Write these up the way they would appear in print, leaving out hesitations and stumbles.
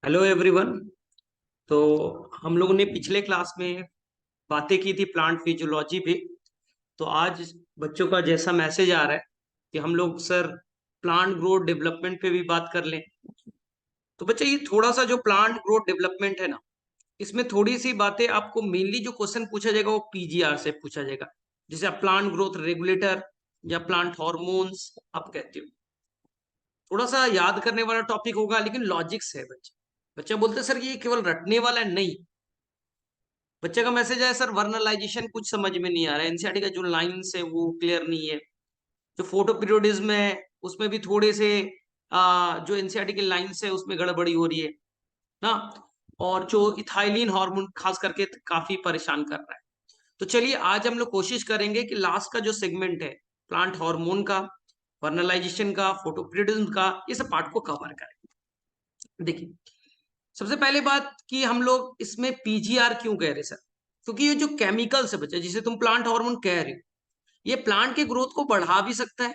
Hello everyone. तो हम लोगों ने पिछले क्लास में बातें की थी प्लांट फिजियोलॉजी पे। तो आज बच्चों का जैसा मैसेज आ रहा है कि हम लोग सर प्लांट ग्रोथ डेवलपमेंट पे भी बात कर लें। तो बच्चे ये थोड़ा सा जो प्लांट ग्रोथ डेवलपमेंट है ना, इसमें थोड़ी सी बातें आपको मेनली जो क्वेश्चन पूछा जाएगा वो पीजीआर से पूछा जाएगा। जैसे आप प्लांट ग्रोथ रेगुलेटर या प्लांट हॉर्मोन्स आप कहते हो। थोड़ा सा याद करने वाला टॉपिक होगा लेकिन लॉजिक्स है बच्चे। बच्चा बोलते सर ये केवल रटने वाला है, नहीं। बच्चे का मैसेज है सर वर्नलाइजेशन कुछ समझ में नहीं आ रहा है, एनसीईआरटी का जो लाइंस है वो क्लियर नहीं है। जो फोटो पीरियोडिज्म है उसमें भी थोड़े से जो एनसीईआरटी की लाइंस है उसमें गड़बड़ी हो रही है ना। और जो इथाइलिन हार्मोन खास करके काफी परेशान कर रहा है। तो चलिए आज हम लोग कोशिश करेंगे कि लास्ट का जो सेगमेंट है प्लांट हार्मोन का, वर्नलाइजेशन का, फोटो पीरियोडिज्म का, ये सब पार्ट को कवर करें। देखिए, सबसे पहले बात कि हम लोग इसमें पीजीआर क्यों कह रहे सर, क्योंकि ये जो केमिकल्स है बच्चे जिसे तुम प्लांट हार्मोन कह रहे हो, ये प्लांट के ग्रोथ को बढ़ा भी सकता है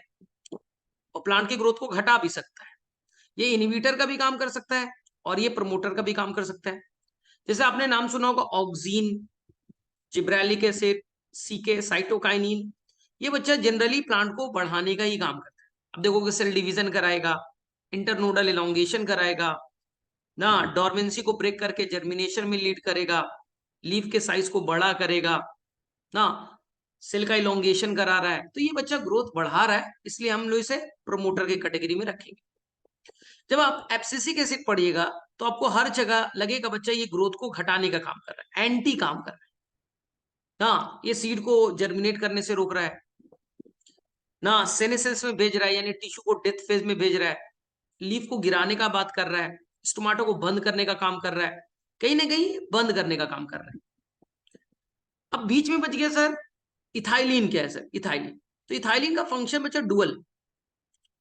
और प्लांट की ग्रोथ को घटा भी सकता है। ये इनहिबिटर का भी काम कर सकता है और ये प्रमोटर का भी काम कर सकता है। जैसे आपने नाम सुना होगा auxin, gibberellic acid, CK, cytokinin. ये बच्चा जनरली प्लांट को बढ़ाने का ही काम करता है। अब देखोगे सेल डिवीजन कराएगा, इंटरनोडल इलोंगेशन कराएगा ना, डोरमेंसी को ब्रेक करके जर्मिनेशन में लीड करेगा, लीफ के साइज को बड़ा करेगा ना, सेल का इलोंगेशन करा रहा है। तो ये बच्चा ग्रोथ बढ़ा रहा है, इसलिए हम लोग इसे प्रोमोटर की कैटेगरी में रखेंगे। जब आप एब्सिसिक एसिड पढ़िएगा तो आपको हर जगह लगेगा बच्चा ये ग्रोथ को घटाने का काम कर रहा है, एंटी काम कर रहा है ना। ये सीड को जर्मिनेट करने से रोक रहा है ना, सेनेसेंस में भेज रहा है यानी टिश्यू को डेथ फेज में भेज रहा है, लीफ को गिराने का बात कर रहा है, स्टोमेटो को बंद करने का काम कर रहा है, कहीं ना कहीं बंद करने का काम कर रहा है। अब बीच में बच गया सर इथाइलिन क्या है सर, इथाइलिन। तो इथाइलिन का फंक्शन बच्चा डुअल,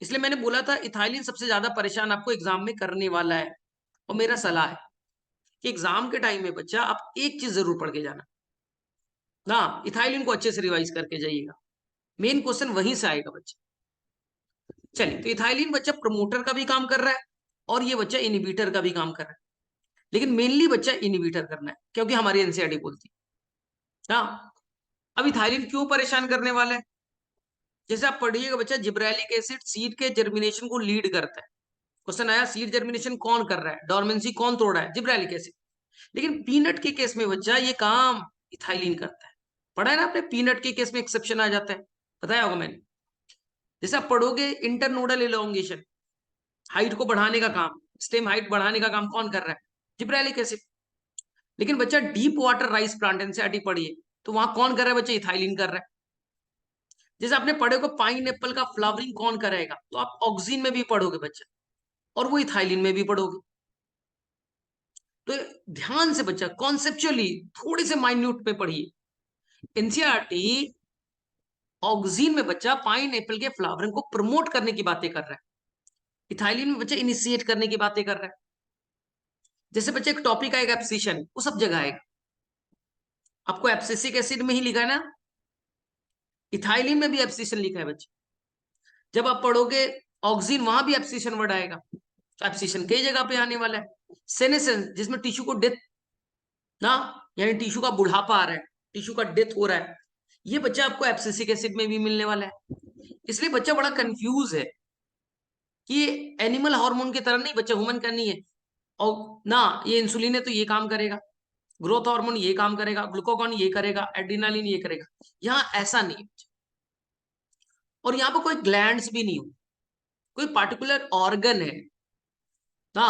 इसलिए मैंने बोला था इथाइलिन सबसे ज्यादा परेशान आपको एग्जाम में करने वाला है। और मेरा सलाह है कि एग्जाम के टाइम में बच्चा आप एक चीज जरूर पढ़ के जाना ना, इथाइलिन को अच्छे से रिवाइज करके जाइएगा, मेन क्वेश्चन वहीं से आएगा बच्चा। चलिए, तो इथाइलिन बच्चा प्रमोटर का भी काम कर रहा है और ये बच्चा इनिबिटर का भी काम कर रहा है, लेकिन मेनली बच्चा इनिबिटर करना है क्योंकि हमारी एनसीईआरटी बोलती है ना। अब इथाइलिन क्यों परेशान करने वाला है, जैसे आप पढ़िएगा बच्चा जिब्रेलिक एसिड सीड के जर्मिनेशन को लीड करता है। क्वेश्चन आया सीड जर्मिनेशन कौन कर रहा है, डोरमेंसी कौन तोड़ रहा है, जिब्रेलिक एसिड। लेकिन पीनट के केस में बच्चा ये काम इथाइलिन करता है। पढ़ा है ना आपने, पीनट के केस में एक्सेप्शन आ जाता है, बताया होगा मैंने। जैसे आप पढ़ोगे इंटरनोडल इलोंगेशन, हाइट को बढ़ाने का काम, स्टेम हाइट बढ़ाने का काम कौन कर रहा है, जिब्रेलिक एसिड। लेकिन बच्चा deep water rice plant NCERT पढ़िए तो वहां कौन कर रहा है बच्चा, इथाइलिन कर रहा है। जैसे आपने पढ़ोगे पाइन एप्पल का फ्लावरिंग कौन करेगा, तो आप ऑक्सीन में भी पढ़ोगे बच्चा और वो इथाइलिन में भी पढ़ोगे। तो ध्यान से बच्चा कॉन्सेप्चुअली थोड़ी से माइन्यूट पे पढ़िए। एनसीईआरटी ऑक्सीन में बच्चा पाइन एप्पल के फ्लावरिंग को प्रमोट करने की बातें कर रहा है, इथाइलिन में बच्चा इनिशिएट करने की बातें कर रहा है। जैसे बच्चे एक टॉपिक आएगा एब्सिशन, वो सब जगह आएगा, आपको एब्सिसिक एसिड में ही लिखा है ना, इथाइलिन में भी एब्सिशन लिखा है बच्चे। जब आप पढ़ोगे ऑक्सीन वहां भी एब्सिशन वर्ड आएगा, तो एब्सिशन कई जगह पे आने वाला है। सेनेसेंस जिसमें टिश्यू को डेथ ना, यानी टिश्यू का बुढ़ापा आ रहा है, टिश्यू का डेथ हो रहा है, ये बच्चा आपको एब्सिसिक एसिड में भी मिलने वाला है। इसलिए बच्चा बड़ा कंफ्यूज है कि ये एनिमल हार्मोन की तरह नहीं बच्चा, ह्यूमन का नहीं है और ना, ये इंसुलिन है तो ये काम करेगा, ग्रोथ हार्मोन ये काम करेगा, ग्लूकागॉन ये करेगा, एड्रेनालिन ये करेगा। यहाँ ऐसा नहीं है। और यहाँ पर कोई ग्लैंड्स भी नहीं हो, कोई पार्टिकुलर ऑर्गन है ना।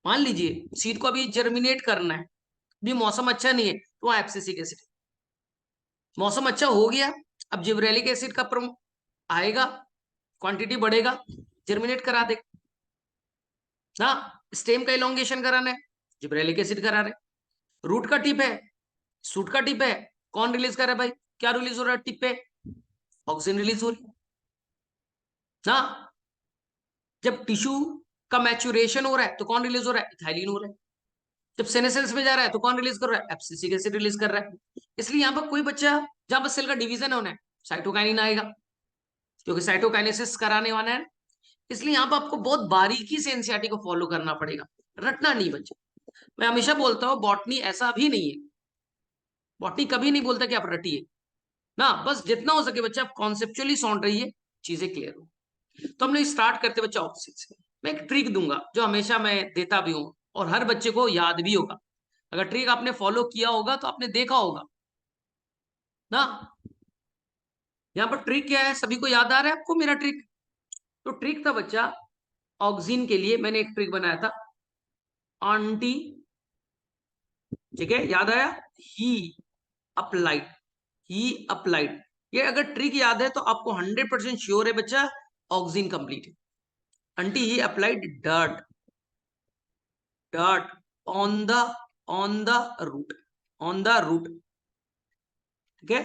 मान लीजिए सीड को अभी जर्मिनेट करना है, भी मौसम अच्छा नहीं है तो वहां एब्सिसिक एसिड। मौसम अच्छा हो गया, अब जिब्रेलिक एसिड का आएगा, क्वांटिटी बढ़ेगा, जर्मिनेट करा दे ना। स्टेम का इलोंगेशन कराना है, जिब्रेलिक एसिड करा रहे। रूट का टिप है, सूट का टिप है, कौन रिलीज कर रहा है भाई, क्या रिलीज हो रहा है टिप पे, ऑक्सीजन रिलीज हो रही ना। जब टिश्यू का मैच्योरेशन हो रहा है तो कौन रिलीज हो रहा है, इथाइलिन हो रहा है। जब सेनेसेंस में जा रहा है तो कौन रिलीज कर रहा है, एब्सिसिक एसिड रिलीज कर रहा है। इसलिए यहाँ पर कोई बच्चा जहां पर सेल का डिवीजन होना है साइटोकाइनिन आएगा, क्योंकि साइटोकाइनेसिस कराने वाला है। इसलिए यहाँ पर आपको बहुत बारीकी से एनसीईआरटी को फॉलो करना पड़ेगा। रटना नहीं बच्चा। मैं हमेशा बोलता हूँ बॉटनी ऐसा भी नहीं है, बॉटनी कभी नहीं बोलता कि आप रटिए ना, बस जितना हो सके बच्चा आप कॉन्सेप्चुअली सुन रहिए, चीजें क्लियर हो। तो हमने स्टार्ट करते बच्चा ऑपोजिट से। मैं एक ट्रिक दूंगा जो हमेशा मैं देता भी हूँ और हर बच्चे को याद भी होगा। अगर ट्रिक आपने फॉलो किया होगा तो आपने देखा होगा ना। यहाँ पर ट्रिक क्या है, सभी को याद आ रहा है आपको मेरा ट्रिक? तो ट्रिक था बच्चा, ऑक्सीजन के लिए मैंने एक ट्रिक बनाया था, आंटी, ठीक है, याद आया, ही अप्लाइड, ही अप्लाइड। ये अगर ट्रिक याद है तो आपको 100% श्योर है बच्चा ऑक्सीजन कंप्लीट है। आंटी ही applied dirt, dirt on the, on the root, on the root, ठीक है।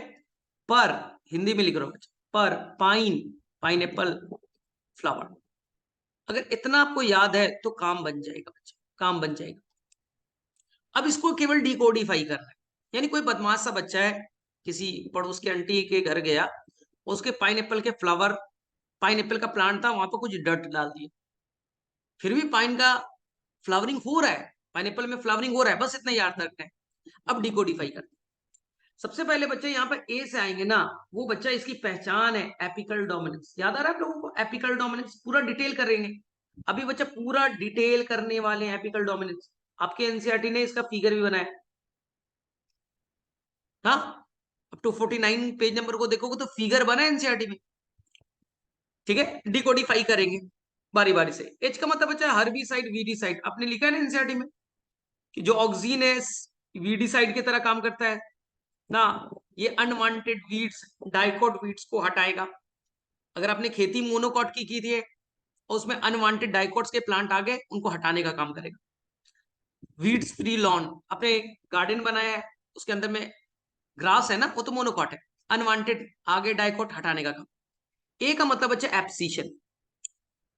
पर, हिंदी में लिख रहा हूं बच्चा, पर पाइन, पाइनएप्पल फ्लावर। अगर इतना आपको याद है तो काम बन जाएगा बच्चा, काम बन जाएगा। अब इसको केवल डिकोडिफाई करना है। यानी कोई बदमाश सा बच्चा है, किसी पड़ोस के आंटी के घर गया, उसके पाइनएप्पल के फ्लावर, पाइनएप्पल का प्लांट था, वहां पर कुछ डर्ट डाल दिया, फिर भी पाइन का फ्लावरिंग हो रहा है, पाइनएप्पल में फ्लावरिंग हो रहा है, बस इतना याद रखना है। अब डिकोडिफाई करते हैं। सबसे पहले बच्चे यहाँ पर ए से आएंगे ना, वो बच्चा इसकी पहचान है एपिकल डोमिनेंस। याद आ रहा है आप लोगों को एपिकल डोमिनेंस? पूरा डिटेल करेंगे अभी बच्चा, पूरा डिटेल करने वाले हैं एपिकल डोमिनेंस। आपके एनसीईआरटी ने इसका फिगर भी बनाया, हाँ, अप टू 49 पेज नंबर को देखोगे तो फिगर बना है एनसीईआरटी में, ठीक है। डिकोडिफाई करेंगे बारी बारी से। एच का मतलब बच्चा हर्बी साइड, वीडी साइड, आपने लिखा है ना एनसीईआरटी में कि जो ऑक्सीन है वीडी साइड की तरह काम करता है ना। ये अनवांटेड वीड्स, डाइकोट वीड्स को हटाएगा। अगर आपने खेती मोनोकॉट की थी और उसमें अनवांटेड डाइकोट्स के प्लांट आ गए, उनको हटाने का काम करेगा। वीड्स फ्री लॉन, आपने गार्डन बनाया है, उसके अंदर में ग्रास है ना, वो तो मोनोकॉट है, अनवांटेड आगे डाइकोट हटाने का काम। ए का मतलब बच्चा एप्सीशन,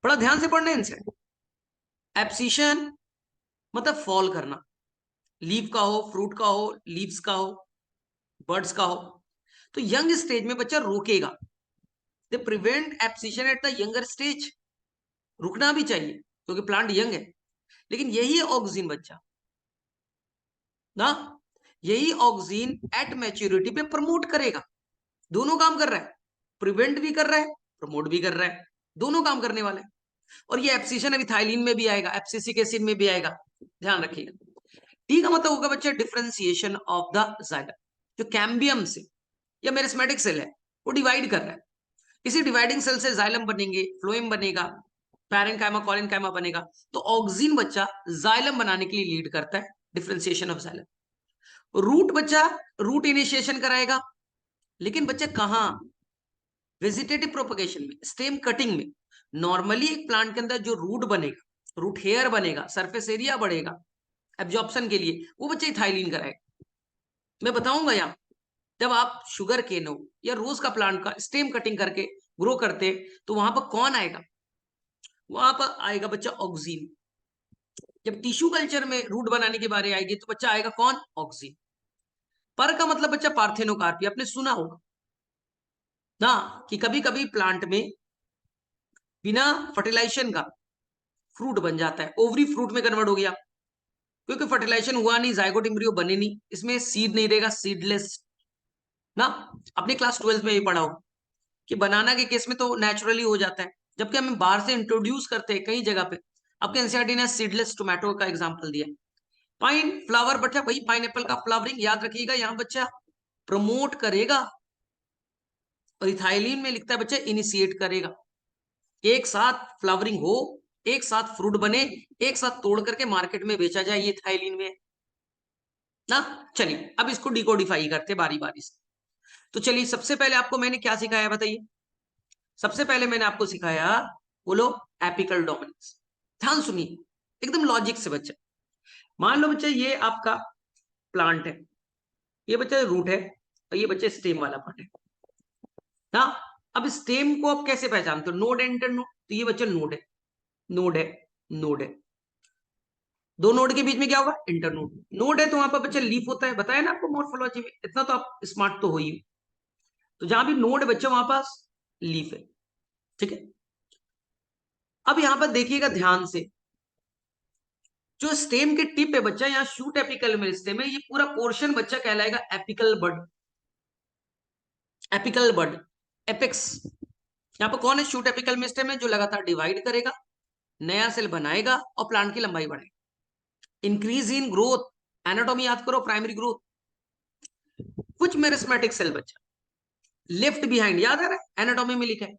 बड़ा ध्यान से पढ़ना है इनसे। एप्सीशन मतलब फॉल करना, लीफ का हो, फ्रूट का हो, लीव्स का हो, बर्ड्स का हो। तो यंग स्टेज में बच्चा रोकेगा, they prevent एप्सीशन at the younger stage. रुकना भी चाहिए क्योंकि प्लांट यंग है, लेकिन यही ऑक्सीजन बच्चा ना, यही ऑक्सीजन एट मैच्योरिटी पे प्रमोट करेगा। दोनों काम कर रहा है, प्रिवेंट भी कर रहा है, प्रमोट भी कर रहा है, दोनों काम करने वाला है। और ये एप्सिशन अभी थाइलिन में भी आएगा, एप्सिसिक एसिड में भी आएगा, ध्यान रखिएगा। टी का मतलब होगा बच्चा डिफरेंशिएशन ऑफ द जाइलम, जो कैम्बियम से या मेरिस्मेटिक सेल है वो डिवाइड कर रहा है। इसी डिवाइडिंग सेल से जाइलम बनेंगे, फ्लोएम बनेगा, पैरेन्काइमा कॉलेनकाइमा बनेगा। तो ऑक्सीन बच्चा जाइलम बनाने के लिए लीड करता है, डिफरेंशिएशन ऑफ जाइलम। रूट बच्चा रूट इनिशिएशन कराएगा, लेकिन बच्चा कहां? वेजिटेटिव प्रोपगेशन में, स्टेम कटिंग में। नॉर्मली एक प्लांट के अंदर जो रूट बनेगा, रूट हेयर बनेगा, सरफेस एरिया बढ़ेगा एब्जॉर्प्शन के लिए, वो बच्चे थाइलिन कराएगा। मैं बताऊंगा यहाँ, जब आप शुगर केन हो या रोज का प्लांट का स्टेम कटिंग करके ग्रो करते, तो वहां पर कौन आएगा? वहां पर आएगा बच्चा ऑक्सीन। जब टिश्यू कल्चर में रूट बनाने की बारी आएगी तो बच्चा आएगा कौन? ऑक्सीन। पर का मतलब बच्चा पार्थेनोकार्पी, आपने सुना होगा ना कि कभी कभी प्लांट में बिना फर्टिलाइजेशन का फ्रूट बन जाता है, ओवरी फ्रूट में कन्वर्ट हो गया, क्योंकि फर्टिलाइजेशन हुआ नहीं, जाइगोट एम्ब्रियो बने नहीं, इसमें सीड नहीं रहेगा, सीडलेस ना। अपने क्लास 12 में ये पढ़ा हो कि बनाना के केस में तो नेचुरली हो जाता है, जबकि हम बाहर से इंट्रोड्यूस करते हैं कई जगह पे। आपके एनसीईआरटी ने सीडलेस टोमेटो का एग्जांपल दिया। पाइन फ्लावर बच्चा, वही पाइनएप्पल का फ्लावरिंग याद रखिएगा, यहाँ बच्चा प्रमोट करेगा, और इथाइलिन में लिखता है बच्चा इनिशिएट करेगा। एक साथ फ्लावरिंग हो, एक साथ फ्रूट बने, एक साथ तोड़ करके मार्केट में बेचा जाए, ये थाइलिन में ना। चलिए अब इसको डिकोडिफाई करते बारी बारी से। तो चलिए सबसे पहले आपको मैंने क्या सिखाया बताइए? सबसे पहले मैंने आपको सिखाया, बोलो, एपिकल डोमिनेंस। ध्यान सुनिए एकदम लॉजिक से बच्चा। मान लो बच्चा ये आपका प्लांट है, ये बच्चा रूट है, और ये बच्चा स्टेम वाला पार्ट है ना। अब स्टेम को आप कैसे पहचानते हो? नोड एंटर नोड, तो ये बच्चा नोड है, नोड है, नोड है। दो नोड के बीच में क्या होगा? इंटरनोड। नोड है तो वहां पर बच्चा लीफ होता है, बताया ना आपको मॉर्फोलॉजी में, इतना तो आप स्मार्ट तो हो ही। तो जहां भी नोड है बच्चा वहां पास लीफ है, ठीक है। अब यहां पर देखिएगा ध्यान से, जो स्टेम के टिप है बच्चा, यहाँ शूट एपिकल मेरिस्टेम है, ये पूरा पोर्शन बच्चा कहलाएगा एपिकल बड। एपिकल बड, एपेक्स। यहाँ पर कौन है? शूट एपिकल मेरिस्टेम है, जो लगातार डिवाइड करेगा, नया सेल बनाएगा और प्लांट की लंबाई बढ़ाएगा। इंक्रीज इन ग्रोथ, एनाटॉमी याद करो, प्राइमरी ग्रोथ। कुछ मेरिस्मेटिक सेल बच्चा लेफ्ट बिहाइंड, याद आ रहा है, एनाटॉमी में लिखा है,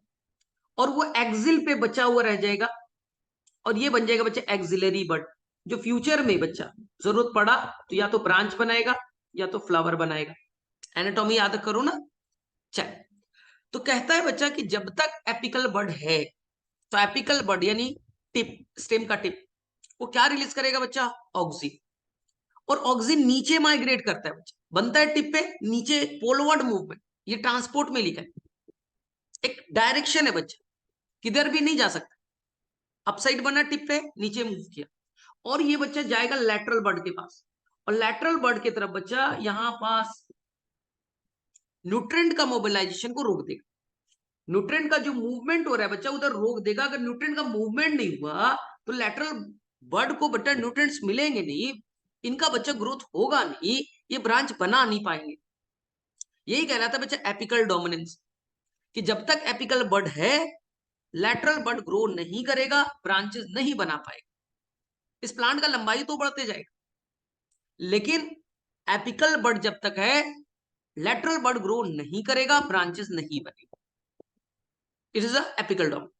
और वो एक्सिल पे बचा हुआ रह जाएगा, और ये बन जाएगा बच्चा एक्सिलरी बड, जो फ्यूचर में बच्चा जरूरत पड़ा तो या तो ब्रांच बनाएगा या तो फ्लावर बनाएगा। एनाटॉमी याद करो ना। चल, तो कहता है बच्चा कि जब तक एपिकल बड है, तो एपिकल बड यानी टिप, स्टेम का टिप, वो क्या रिलीज करेगा बच्चा? ऑक्सीन। और ऑक्सीन नीचे माइग्रेट करता है बच्चा, बनता है टिप पे, नीचे पोलवर्ड मूवमेंट, ये ट्रांसपोर्ट में लिखा है, एक डायरेक्शन है बच्चा, किधर भी नहीं जा सकता। अपसाइड बना टिप पे, नीचे मूव किया, और ये बच्चा जाएगा लैटरल बर्ड के पास, और लैटरल बर्ड की तरफ बच्चा यहां पास न्यूट्रेंट का मोबिलाइजेशन को रोक देगा। न्यूट्रेंट का जो मूवमेंट हो रहा है बच्चा उधर रोक देगा। अगर न्यूट्रेंट का मूवमेंट नहीं हुआ तो लैटरल बर्ड को बच्चा न्यूट्रेंट्स मिलेंगे नहीं, इनका बच्चा ग्रोथ होगा नहीं, ये ब्रांच बना नहीं पाएंगे। यही कह रहा था बच्चा एपिकल डोमिनेंस, कि जब तक एपिकल बर्ड है, लैटरल बर्ड ग्रो नहीं करेगा, ब्रांचेस नहीं बना पाएगा। इस प्लांट का लंबाई तो बढ़ते जाएगा, लेकिन एपिकल बर्ड जब तक है, लैटरल बर्ड ग्रो नहीं करेगा, ब्रांचेस नहीं बनेगा। It is a apical dominance.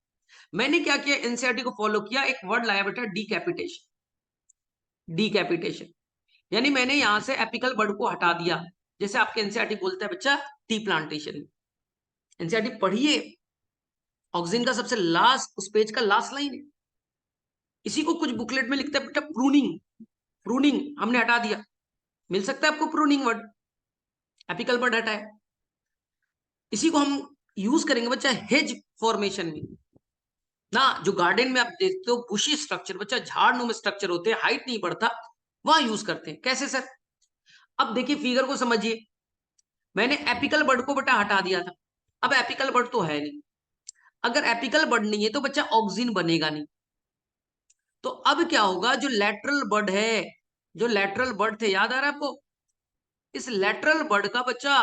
मैंने क्या किया, एनसीईआरटी को फॉलो किया, एक वर्ड लाया बेटा, डीकैपिटेशन। डीकैपिटेशन यानी मैंने यहां से एपिकल बर्ड को हटा दिया, जैसे आपके एनसीईआरटी बोलता है बच्चा टी प्लांटेशन। एनसीईआरटी पढ़िए, ऑक्सीजन का सबसे लास्ट, उस पेज का लास्ट लाइन है, इसी को कुछ बुकलेट में लिखता है बेटा प्रूनिंग। प्रूनिंग हमने हटा दिया, मिल सकता है आपको प्रूनिंग वर्ड, एपिकल बर्ड हटाए। इसी को हम यूज करेंगे बच्चा हेज फॉर्मेशन में ना, जो गार्डन में आप देखते हो बुशी स्ट्रक्चर बच्चा, झाड़नुमा स्ट्रक्चर होते हैं, हाइट नहीं बढ़ता, वहां यूज करते हैं। कैसे सर? अब देखिए फिगर को समझिए, मैंने एपिकल बर्ड को बेटा हटा दिया था, अब एपिकल बर्ड तो है नहीं। अगर एपिकल बर्ड नहीं है तो बच्चा ऑक्सीजन बनेगा नहीं। तो अब क्या होगा, जो लेटरल बर्ड है, जो लेटरल बर्ड थे, याद आ रहा है आपको, इस लेटरल बर्ड का बच्चा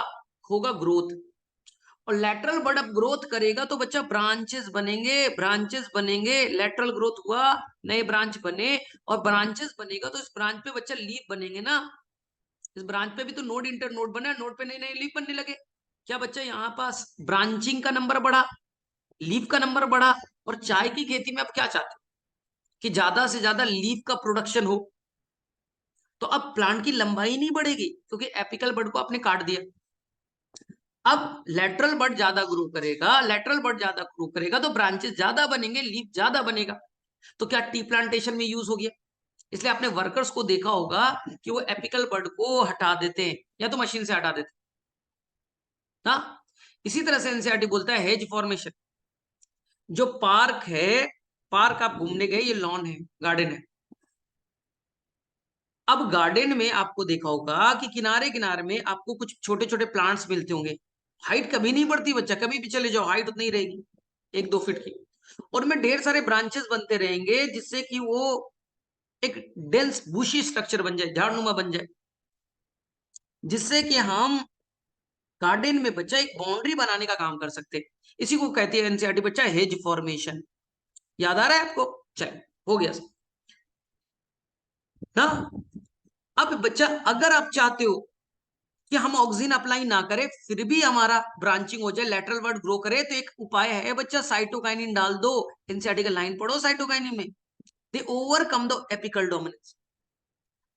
होगा ग्रोथ, और लेटरल बर्ड अब ग्रोथ करेगा तो बच्चा ब्रांचेस बनेंगे, ब्रांचेस बनेंगे, लेटरल ग्रोथ हुआ, नए ब्रांच बने, और ब्रांचेस बनेगा तो इस ब्रांच पे बच्चा लीफ बनेंगे ना। इस ब्रांच पे भी तो नोड इंटर नोड बना, नोड पे नए नए लीफ बनने लगे। क्या बच्चा यहाँ पास ब्रांचिंग का नंबर बढ़ा, लीफ का नंबर बढ़ा, और चाय की खेती में आप क्या चाहते हो कि ज्यादा से ज्यादा लीफ का प्रोडक्शन हो। तो अब प्लांट की लंबाई नहीं बढ़ेगी क्योंकि एपिकल बर्ड को आपने काट दिया। अब लेटरल बर्ड ज्यादा ग्रो करेगा, लेटरल बर्ड ज्यादा ग्रो करेगा तो ब्रांचेस ज्यादा बनेंगे, लीफ ज्यादा बनेगा। तो क्या टी प्लांटेशन में यूज हो गया। इसलिए आपने वर्कर्स को देखा होगा कि वो एपिकल बर्ड को हटा देते हैं या तो मशीन से हटा देते हैं। हाँ, इसी तरह से एनसीईआरटी बोलता है हेज फॉर्मेशन। जो पार्क है, पार्क आप घूमने गए, ये लॉन है, गार्डन है। अब गार्डन में आपको देखा होगा कि किनारे किनारे में आपको कुछ छोटे छोटे प्लांट्स मिलते होंगे। हाइट कभी नहीं बढ़ती बच्चा, कभी भी चले जाओ हाइट उतनी ही रहेगी, 1-2 फीट की। और में ढेर सारे ब्रांचेस बनते रहेंगे जिससे कि वो एक डेंस बुशी स्ट्रक्चर बन जाए, झाड़नुमा बन जाए, जिससे कि हम गार्डन में बच्चा एक बाउंड्री बनाने का काम कर सकते हैं। इसी को कहती है एनसीईआरटी बच्चा हेज फॉर्मेशन। याद आ रहा है आपको? चल, हो गया ना। अब बच्चा अगर आप चाहते हो कि हम ऑक्सीजन अप्लाई ना करें फिर भी हमारा ब्रांचिंग हो जाए, लेटरल वर्ड ग्रो करे, तो एक उपाय है बच्चा, साइटोकाइनिन डाल दो। एनसीईआरटी का लाइन पढ़ो साइटोकाइनिन में, they overcome the apical dominance.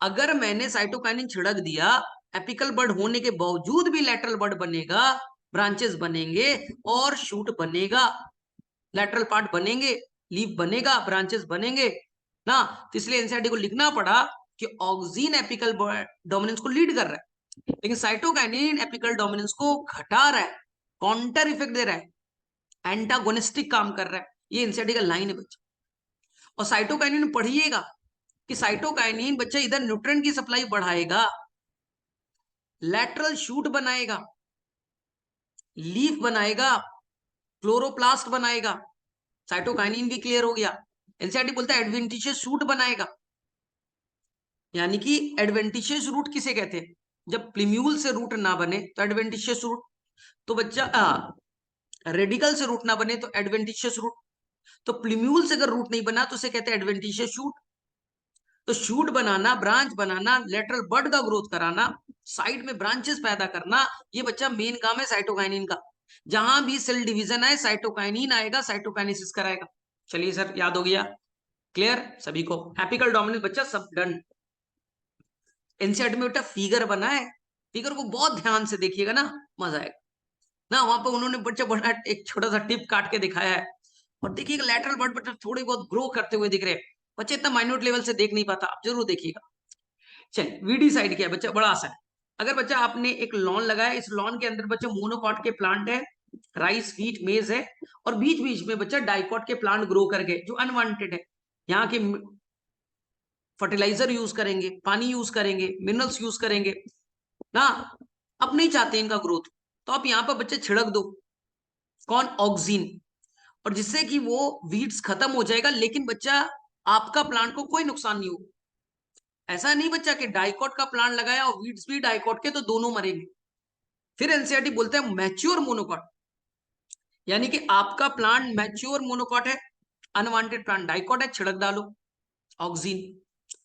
अगर मैंने साइटोकाइनिन छिड़क दिया, एपिकल बर्ड होने के बावजूद भी लेटरल बर्ड बनेगा, ब्रांचेस बनेंगे और शूट बनेगा, लेटरल पार्ट बनेंगे, लीफ बनेगा, ब्रांचेस बनेंगे ना। तो इसलिए एनसीईआरटी को लिखना पड़ा कि ऑक्सीन एपिकल डोमिनेंस को लीड कर रहा है, लेकिन साइटोकाइनिन एपिकल डोमिनेंस को घटा रहा है, काउंटर इफेक्ट दे रहा है, एंटागोनिस्टिक काम कर रहा है। ये एनसीईआरटी का लाइन है बच्चा। और साइटोकाइनिन पढ़िएगा कि साइटोकाइनिन बच्चा इधर न्यूट्रिएंट की सप्लाई बढ़ाएगा, लेटरल शूट बनाएगा, लीफ बनाएगा, क्लोरोप्लास्ट बनाएगा। साइटोकाइनिन भी क्लियर हो गया। एनसीईआरटी बोलता है एडवेंटिशियस शूट बनाएगा, यानी कि एडवेंटिशियस रूट किसे कहते हैं? जब प्लीम्यूल से रूट ना बने तो एडवेंटिशियस रूट। तो बच्चा रेडिकल से रूट ना बने तो एडवेंटिशियस रूट। तो प्लीम्यूल से अगर रूट नहीं बना तो उसे कहते हैं एडवेंटिशियस शूट। तो शूट बनाना, ब्रांच बनाना, लेटरल बड का ग्रोथ कराना, साइड में ब्रांचेस पैदा करना, ये बच्चा मेन काम है साइटोकाइनिन का। जहां भी सेल डिवीजन आए साइटोकाइनिन आएगा, साइटोकाइनेसिस कराएगा। चलिए सर, याद हो गया? क्लियर सभी को? एपिकल डोमिनेंस बच्चा सब डन। एनसीईआरटी में बेटा फिगर बना है, फिगर को बहुत ध्यान से देखिएगा ना, मजा आएगा ना। वहां पर उन्होंने बच्चा बड़ा एक छोटा सा टिप काट के दिखाया है, और देखिएगा लैटरल बड बच्चा थोड़े बहुत ग्रो करते हुए दिख रहे हैं। बच्चे इतना माइन्यूट लेवल से देख नहीं पाता, आप जरूर देखिएगा। चलिए, वीडी साइड क्या है बच्चा? बड़ा आसान है। अगर बच्चा आपने एक लॉन लगाया, इस लॉन के अंदर बच्चा मोनोकॉट के प्लांट है, राइस, व्हीट, मेज है, और बीच बीच में बच्चा डाइकॉट के प्लांट ग्रो करके जो अनवांटेड है। यहाँ के फर्टिलाइजर यूज करेंगे, पानी यूज करेंगे, मिनरल्स यूज करेंगे ना, अब नहीं चाहते इनका ग्रोथ, तो आप यहाँ पर बच्चे छिड़क दो। कौन? ऑक्सीन। और जिससे कि वो वीड्स खत्म हो जाएगा, लेकिन बच्चा आपका प्लांट को कोई नुकसान नहीं होगा। ऐसा नहीं बच्चा कि डाइकॉट का प्लांट लगाया और वीड्स भी डाइकॉट के, तो दोनों मरेंगे। फिर एनसीईआरटी बोलते हैं मैच्योर मोनोकॉट, यानी कि आपका प्लांट मैच्योर मोनोकॉट है, अनवांटेड प्लांट डाइकॉट है, छिड़क डालो ऑक्सीन।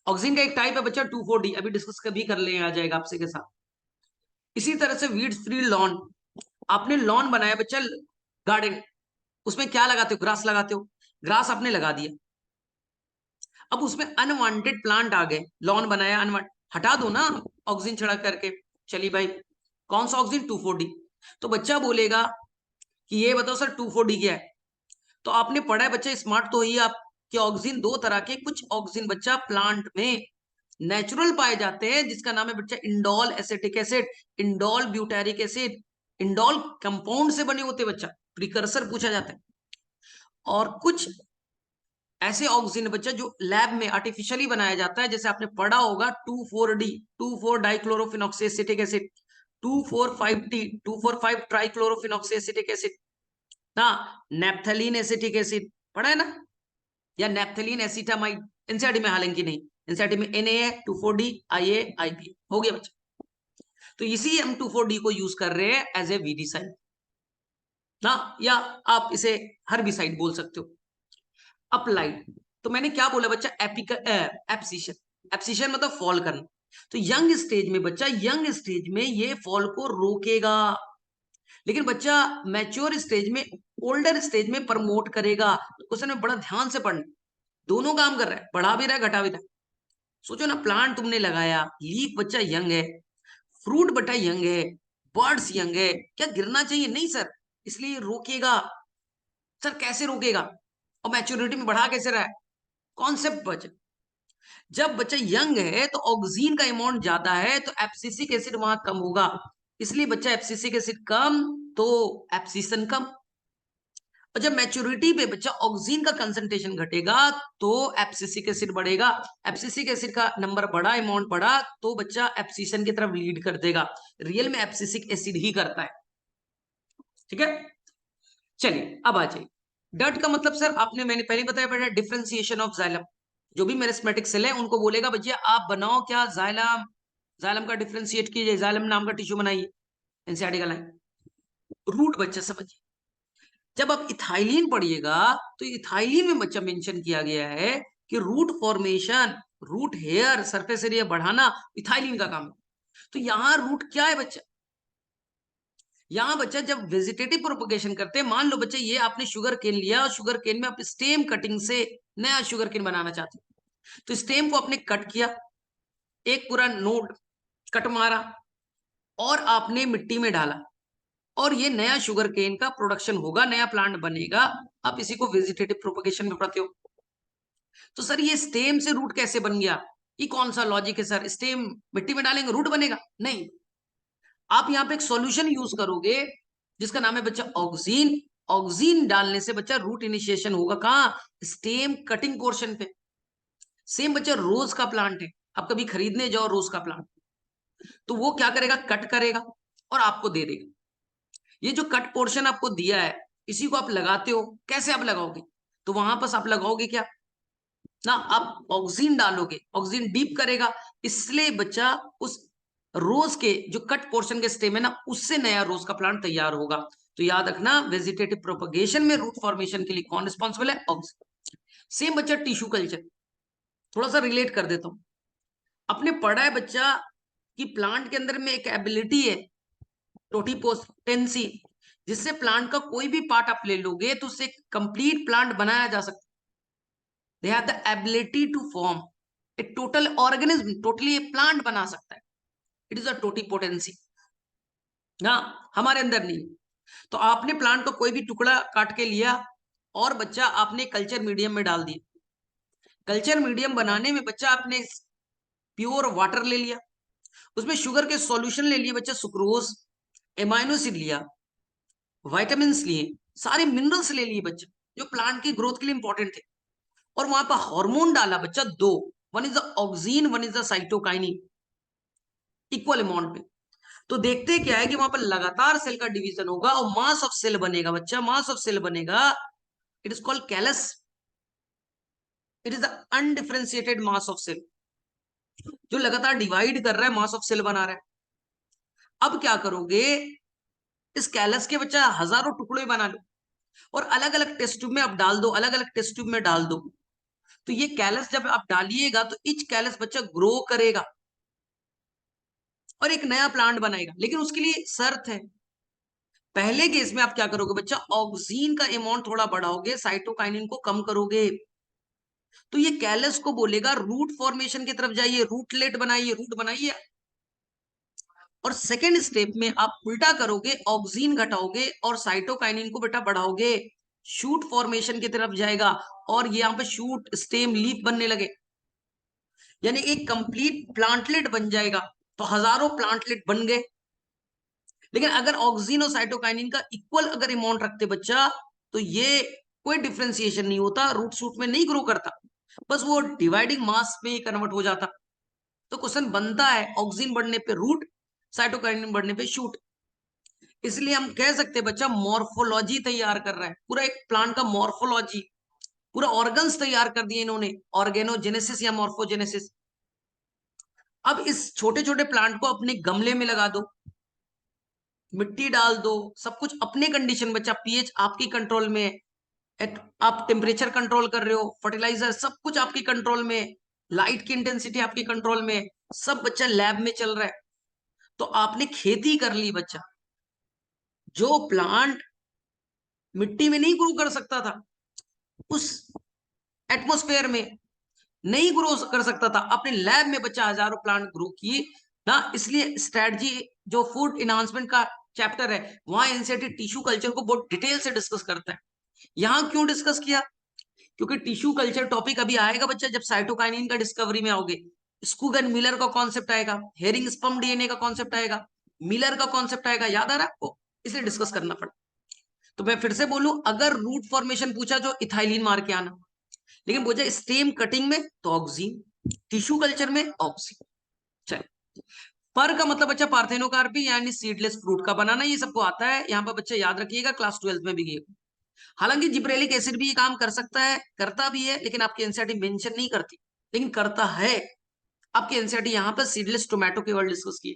ऑक्सीन का एक टाइप है बच्चा 2,4-D, अभी डिस्कस कभी कर ले, आ जाएगा आपसे के साथ। इसी तरह से वीड्स फ्री लॉन, आपने लॉन बनाया बच्चा, गार्डन, उसमें क्या लगाते हो? ग्रास लगाते हो। ग्रास आपने लगा दिया, अब उसमें अनवांटेड प्लांट आ गए, लॉन बनाया अनवांटेड, हटा दो ना ऑक्सीजन छिड़क करके। चलिए भाई, कौन सा ऑक्सीजन? 2,4-D। तो बच्चा बोलेगा कि ये बताओ सर 2,4-D क्या है? तो आपने पढ़ा है बच्चा, स्मार्ट तो ही आप, कि ऑक्सीजन दो तरह के, कुछ ऑक्सीजन बच्चा प्लांट में नेचुरल पाए जाते हैं, जिसका नाम है बच्चा indole acetic acid, indole butyric acid, indole compound से बने होते बच्चा, प्रिकर्सर पूछा जाता है। और कुछ ऐसे ऑक्सीजन बच्चा जो लैब में आर्टिफिशियली बनाया जाता है, जैसे आपने पढ़ा होगा 2,4-D, 2,4 dichlorophenoxy acetic acid, 2,4,5-T, 2,4,5 trichlorophenoxy acetic acid ना, नेप्थलीन एसिटिक एसिड पढ़ा है ना, या नेप्थलीन एसिटामाइड। एनसीईआरटी में हालांकि नहीं, एनसीईआरटी में Na है, 2,4-D, IA, IP हो गया बच्चा। तो इसी हम 2,4-D को यूज कर रहे हैं एज ए वीडीसाइड ना, या आप इसे हर्बिसाइड बोल सकते हो। अप्लाइड, तो मैंने क्या बोला बच्चा? एप्सिशन। एप्सिशन मतलब फॉल करना। तो यंग स्टेज में बच्चा, यंग स्टेज में ये फॉल को रोकेगा, लेकिन बच्चा मैच्योर स्टेज में, ओल्डर स्टेज में प्रमोट करेगा। तो क्वेश्चन में बड़ा ध्यान से पढ़ना, दोनों काम कर रहा है, बढ़ा भी रहा है, घटा भी रहा है। सोचो ना, प्लांट तुमने लगाया, लीफ बच्चा यंग है, फ्रूट बच्चा यंग है, बर्ड्स यंग है, क्या गिरना चाहिए? नहीं सर, इसलिए रोकेगा। सर कैसे रोकेगा? और मैच्योरिटी में बढ़ा कैसे रहा है? कॉन्सेप्ट बच्चा, जब बच्चा यंग है तो ऑक्सीजन का अमाउंट ज्यादा है, तो एब्सिसिक एसिड वहां कम होगा, इसलिए बच्चा एब्सिसिक एसिड कम, तो एब्सिशन कम। और जब मैच्योरिटी पे बच्चा ऑक्सीजन का कंसंट्रेशन घटेगा, तो एब्सिसिक एसिड बढ़ेगा। एब्सिसिक एसिड का नंबर बढ़ा, अमाउंट बढ़ा, तो बच्चा एब्सिशन की तरफ लीड कर देगा। रियल में एब्सिसिक एसिड ही करता है। ठीक है, चलिए अब आ जाइए। डट का मतलब सर आपने, मैंने पहले बताया बेटा, डिफरेंशिएशन ऑफ जाइलम। जो भी मेरिस्मेटिक सेल है उनको बोलेगा भैया आप बनाओ क्या? जाइलम। जाइलम का डिफरेंशिएट कीजिए, जाइलम नाम का टिश्यू बनाइए। एनसीईआरटी का लाइन। रूट बच्चा समझिए, जब आप इथाइलिन पढ़िएगा तो इथाइलिन में बच्चा मेंशन किया गया है कि root formation, root hair, surface area बढ़ाना इथाइलिन का काम है। तो यहां रूट क्या है बच्चा? यहां बच्चा जब वेजिटेटिव प्रोपगेशन करते हैं, मान लो बच्चा ये आपने शुगर केन लिया, और शुगर केन में आप स्टेम कटिंग से नया शुगर केन बनाना चाहते हो, तो स्टेम को आपने कट किया, एक पूरा नोड कट मारा, और आपने मिट्टी में डाला, और ये नया शुगर केन का प्रोडक्शन होगा, नया प्लांट बनेगा। आप इसी को वेजिटेटिव प्रोपगेशन में पढ़ते हो। तो सर ये स्टेम से रूट कैसे बन गया? ये कौन सा लॉजिक है सर? स्टेम मिट्टी में डालेंगे रूट बनेगा? नहीं, आप यहाँ पे एक सॉल्यूशन यूज करोगे जिसका नाम है बच्चा ऑक्सीन। ऑक्सीन डालने से बच्चा रूट इनिशिएशन होगा कहाँ? स्टेम कटिंग पोर्शन पे। सेम बच्चा रोज का प्लांट है, आप कभी खरीदने जाओ रोज का प्लांट, तो वो क्या करेगा? कट करेगा और आपको दे देगा। ये जो कट पोर्शन आपको दिया है, इसी को आप लगाते हो। कैसे आप लगाओगे? तो वहां पर आप लगाओगे क्या? ना, आप ऑक्सीजन डालोगे, ऑक्सीजन डीप करेगा, इसलिए बच्चा उस रोज के जो कट पोर्शन के स्टेम है ना, उससे नया रोज का प्लांट तैयार होगा। तो याद रखना, वेजिटेटिव प्रोपगेशन में रूट फॉर्मेशन के लिए कौन रिस्पॉन्सिबल है? ऑक्सीजन। सेम बच्चा टिश्यू कल्चर, थोड़ा सा रिलेट कर देता हूं। आपने पढ़ा है बच्चा कि प्लांट के अंदर में एक एबिलिटी है, टोटिपोटेंसी, जिससे प्लांट का कोई भी पार्ट आप ले लोगे तो उससे कंप्लीट प्लांट बनाया जा सकता है। They have the ability to form a total organism, totally plant बना सकता है। इट इज अ टोटिपोटेंसी ना, हमारे अंदर नहीं। तो आपने प्लांट का कोई भी टुकड़ा काट के लिया और बच्चा आपने कल्चर मीडियम में डाल दिया। कल्चर मीडियम बनाने में बच्चा आपने प्योर वाटर ले लिया, उसमें शुगर के सॉल्यूशन ले लिए बच्चा, सुक्रोज, एमाइनो एसिड लिया, विटामिन लिए, सारे मिनरल्स ले लिए बच्चा, जो प्लांट की ग्रोथ के लिए इंपॉर्टेंट थे। और वहां पर हार्मोन डाला बच्चा दो, one is the oxygen, one is the cytokinin, equal amount में। तो देखते क्या है कि वहां पर लगातार सेल का डिवीजन होगा और मास ऑफ सेल बनेगा बच्चा, मास ऑफ सेल बनेगा। It is called callus, it is the undifferentiated mass of cell, जो लगातार डिवाइड कर रहा है, मास ऑफ सेल बना रहा है। अब क्या करोगे, इस कैलस के बच्चा हजारों टुकड़े बना लो और अलग अलग टेस्ट ट्यूब में आप डाल दो, अलग अलग टेस्ट ट्यूब में डाल दो। तो ये कैलस जब आप डालिएगा तो इच कैलस बच्चा ग्रो करेगा और एक नया प्लांट बनाएगा। लेकिन उसके लिए शर्त है, पहले केस में आप क्या करोगे बच्चा, ऑक्सीन का अमाउंट थोड़ा बढ़ाओगे, साइटोकाइनिन को कम करोगे। तो ये कैलस को बोलेगा रूट फॉर्मेशन की तरफ जाइए, रूटलेट बनाइए, रूट बनाइए। और सेकेंड स्टेप में आप उल्टा करोगे, ऑक्सीन घटाओगे और साइटोकाइनिन को बेटा बढ़ाओगे, शूट फॉर्मेशन की तरफ जाएगा और ये यहाँ पे शूट, स्टेम, लीफ बनने लगे, यानी एक कंप्लीट प्लांटलेट बन जाएगा। तो हजारों प्लांटलेट बन गए। लेकिन अगर ऑक्सीजन और साइटोकाइनिन का इक्वल अगर अमाउंट रखते बच्चा, तो ये कोई डिफ्रेंसिएशन नहीं होता, रूट सूट में नहीं ग्रो करता, बस वो डिवाइडिंग मास में कन्वर्ट हो जाता। तो क्वेश्चन बनता है, ऑक्सीजन बढ़ने पे रूट, साइटोकाइनिन बढ़ने पे शूट। इसलिए हम कह सकते हैं बच्चा मॉर्फोलॉजी तैयार कर रहा है, पूरा एक प्लांट का मॉर्फोलॉजी, पूरा ऑर्गन्स तैयार कर दिए इन्होंने, ऑर्गेनोजेनेसिस या मॉर्फोजेनेसिस। अब इस छोटे छोटे प्लांट को अपने गमले में लगा दो, मिट्टी डाल दो, सब कुछ अपने कंडीशन, बच्चा पीएच आपकी कंट्रोल में है, आप टेम्परेचर कंट्रोल कर रहे हो, फर्टिलाइजर सब कुछ आपकी कंट्रोल में, लाइट की इंटेंसिटी आपकी कंट्रोल में, सब बच्चा लैब में चल रहा है। तो आपने खेती कर ली बच्चा, जो प्लांट मिट्टी में नहीं ग्रो कर सकता था, उस एटमोस्फेयर में नहीं ग्रो कर सकता था, अपने लैब में बच्चा हजारों प्लांट ग्रो किए ना। इसलिए स्ट्रेटजी जो फूड इनहांसमेंट का चैप्टर है, वहां एनसीईआरटी टिश्यू कल्चर को बहुत डिटेल से डिस्कस करता है। यहां क्यों डिस्कस किया, क्योंकि टिश्यू कल्चर टॉपिक अभी आएगा बच्चा, जब साइटोकाइनिन का डिस्कवरी में आओगे, स्कूगन मिलर का कॉन्सेप्ट आएगा, हेरिंग स्पर्म डीएनए का कॉन्सेप्ट आएगा, मिलर का कॉन्सेप्ट आएगा, याद आ रहा है आपको? इसलिए डिस्कस करना पड़ा। तो मैं फिर से बोलूं, अगर रूट फॉर्मेशन पूछा जो इथाइलिन मार के आना, लेकिन बोझा स्टेम कटिंग में तो ऑक्सीन, टिश्यू कल्चर में ऑक्सीन। चलिए, पर का मतलब बच्चा पार्थेनोकार्पी यानी सीडलेस फ्रूट का बनाना, ये सबको आता है, यहाँ पर बच्चे याद रखिएगा, क्लास 12 में भी ये। हालांकि जिब्रेलिक एसिड भी ये काम कर सकता है, करता भी है, लेकिन आपकी एनसीईआरटी मेंशन नहीं करती, लेकिन करता है। आपकी एनसीईआरटी यहाँ पर सीडलेस टोमेटो केवल डिस्कस की,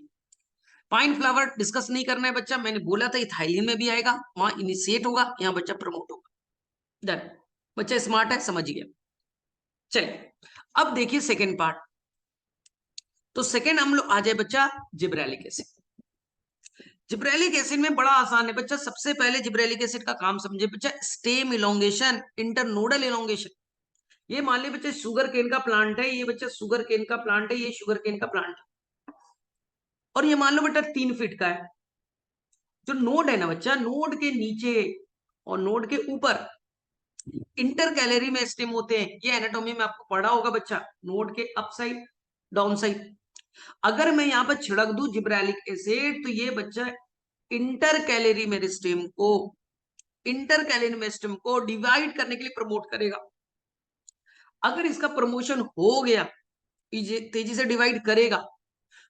पाइन फ्लावर डिस्कस नहीं करना है बच्चा, मैंने बोला था इथाइलिन में भी आएगा, वहां इनिशिएट होगा, यहाँ बच्चा प्रमोट होगा। डन, बच्चा स्मार्ट है, समझ गया। चलिए, अब देखिए सेकेंड पार्ट। तो सेकेंड हम लोग आ जाए बच्चा जिब्रेलिक एसिड। जिब्रेलिक एसिड में बड़ा आसान है बच्चा, सबसे पहले जिब्रेलिक एसिड का काम समझे बच्चा, स्टेम इलोंगेशन, इंटरनोडल इलोंगेशन। ये मान लीजिए बच्चे शुगर केन का प्लांट है, ये बच्चा शुगर केन का प्लांट है, ये शुगर केन का प्लांट है, और ये मान लो बेटा 3 फीट का है। जो नोड है ना बच्चा, नोड के नीचे और नोड के ऊपर इंटर कैलोरी में स्टेम होते हैं, ये एनाटॉमी में आपको पढ़ा होगा बच्चा, नोड के अप साइड, डाउन साइड। अगर मैं यहाँ पर छिड़क दूं जिब्रेलिक एसिड, तो ये बच्चा इंटर कैलोरी में स्टेम को, इंटर कैलोरी में स्टेम को डिवाइड करने के लिए प्रमोट करेगा। अगर इसका प्रमोशन हो गया, तेजी से डिवाइड करेगा,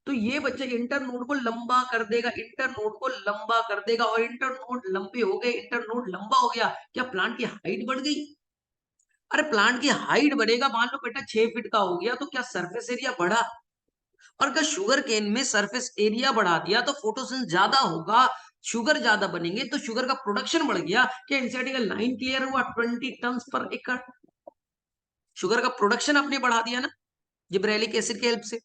तो ये बच्चे इंटर नोड को लंबा कर देगा, इंटर नोड को लंबा कर देगा, और इंटर नोड लंबे हो गए, इंटर नोड लंबा हो गया, क्या प्लांट की हाइट बढ़ गई? अरे प्लांट की हाइट बढ़ेगा, मान लो बेटा 6 फीट का हो गया तो क्या सरफेस एरिया बढ़ा? और अगर शुगर केन में सरफेस एरिया बढ़ा दिया तो फोटोसिंथेसिस ज्यादा होगा, शुगर ज्यादा बनेंगे तो शुगर का प्रोडक्शन बढ़ गया। क्या एनसीईआरटी का लाइन क्लियर हुआ? 20 टन पर एकड़ शुगर का प्रोडक्शन आपने बढ़ा दिया ना जिब्रेलिक एसिड के हेल्प से।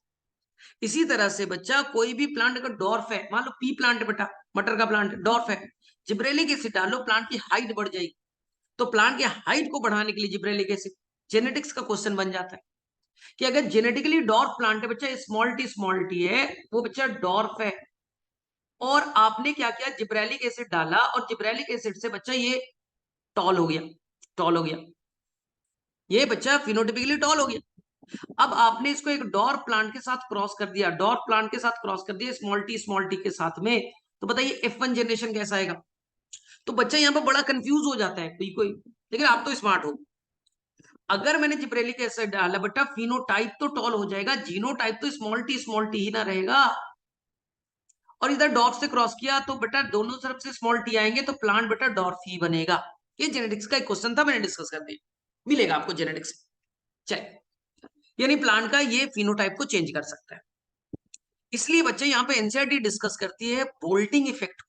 इसी तरह से बच्चा कोई भी प्लांट अगर डॉर्फ है, मान लो पी प्लांट है बेटा, मटर का प्लांट डॉर्फ है, जिब्रेलिक एसिड डालो प्लांट की हाइट बढ़ जाएगी। तो प्लांट की हाइट को बढ़ाने के लिए जिब्रेलिक एसिड, जेनेटिक्स का क्वेश्चन बन जाता है कि अगर जेनेटिकली डॉर्फ प्लांट है बच्चा, स्मॉल टी है, वो बच्चा डॉर्फ है, और आपने क्या किया, जिब्रेलिक एसिड डाला और जिब्रेलिक एसिड से बच्चा ये टॉल हो गया, टॉल हो गया, ये बच्चा फिनोटिपिकली टॉल हो गया। अब आपने इसको एक डॉर्फ प्लांट के साथ क्रॉस कर दिया, डॉर्फ प्लांट के साथ क्रॉस कर दिया स्मॉल टी के साथ में, तो बताइए F1 जनरेशन कैसा आएगा? तो बच्चा यहाँ पर बड़ा कंफ्यूज हो जाता है कोई कोई, लेकिन आप तो स्मार्ट हो। अगर मैंने जिब्रेलिक एसिड डाला बेटा, फिनोटाइप तो टॉल हो जाएगा, जीनोटाइप तो स्मॉल टी ही ना रहेगा। और इधर डॉर्फ से क्रॉस किया तो बेटा दोनों तरफ से स्मॉल टी आएंगे तो प्लांट बेटा डॉर्फ ही बनेगा। ये जेनेटिक्स का एक क्वेश्चन था, मैंने डिस्कस कर दिया, मिलेगा आपको जेनेटिक्स। चलिए, यानी प्लांट का ये फिनोटाइप को चेंज कर सकता है। इसलिए बच्चे यहाँ पे एनसीईआरटी डिस्कस करती है बोल्टिंग इफेक्ट,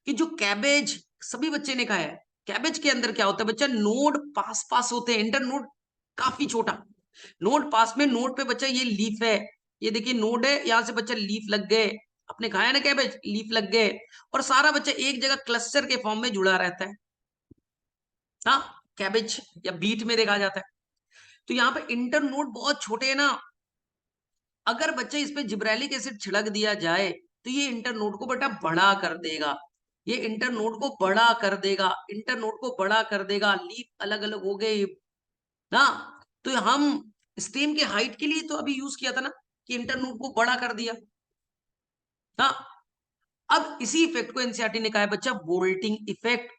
कि जो कैबेज सभी बच्चे ने खाया है, कैबेज के अंदर क्या होता है बच्चा, नोड पास पास होते हैं, इंटर नोड काफी छोटा, नोड पास में, नोड पे बच्चा ये लीफ है, ये देखिए नोड है, यहां से बच्चा लीफ लग गए, आपने खाया ना कैबेज, लीफ लग गए, और सारा बच्चा एक जगह क्लस्टर के फॉर्म में जुड़ा रहता है। हाँ, कैबेज या बीट में देखा जाता है। तो यहाँ पे इंटर नोड बहुत छोटे हैं ना, अगर बच्चे इस पे जिब्रेलिक एसिड छिड़क दिया जाए तो ये इंटर नोड को बेटा बड़ा कर देगा, ये इंटर नोड को बड़ा कर देगा, इंटर नोड को बड़ा कर देगा, लीफ अलग अलग हो गए ना। तो हम स्टेम के हाइट के लिए तो अभी यूज किया था ना कि इंटर नोड को बड़ा कर दिया ना। अब इसी इफेक्ट को एनसीईआरटी ने कहा है बच्चा बोल्टिंग इफेक्ट।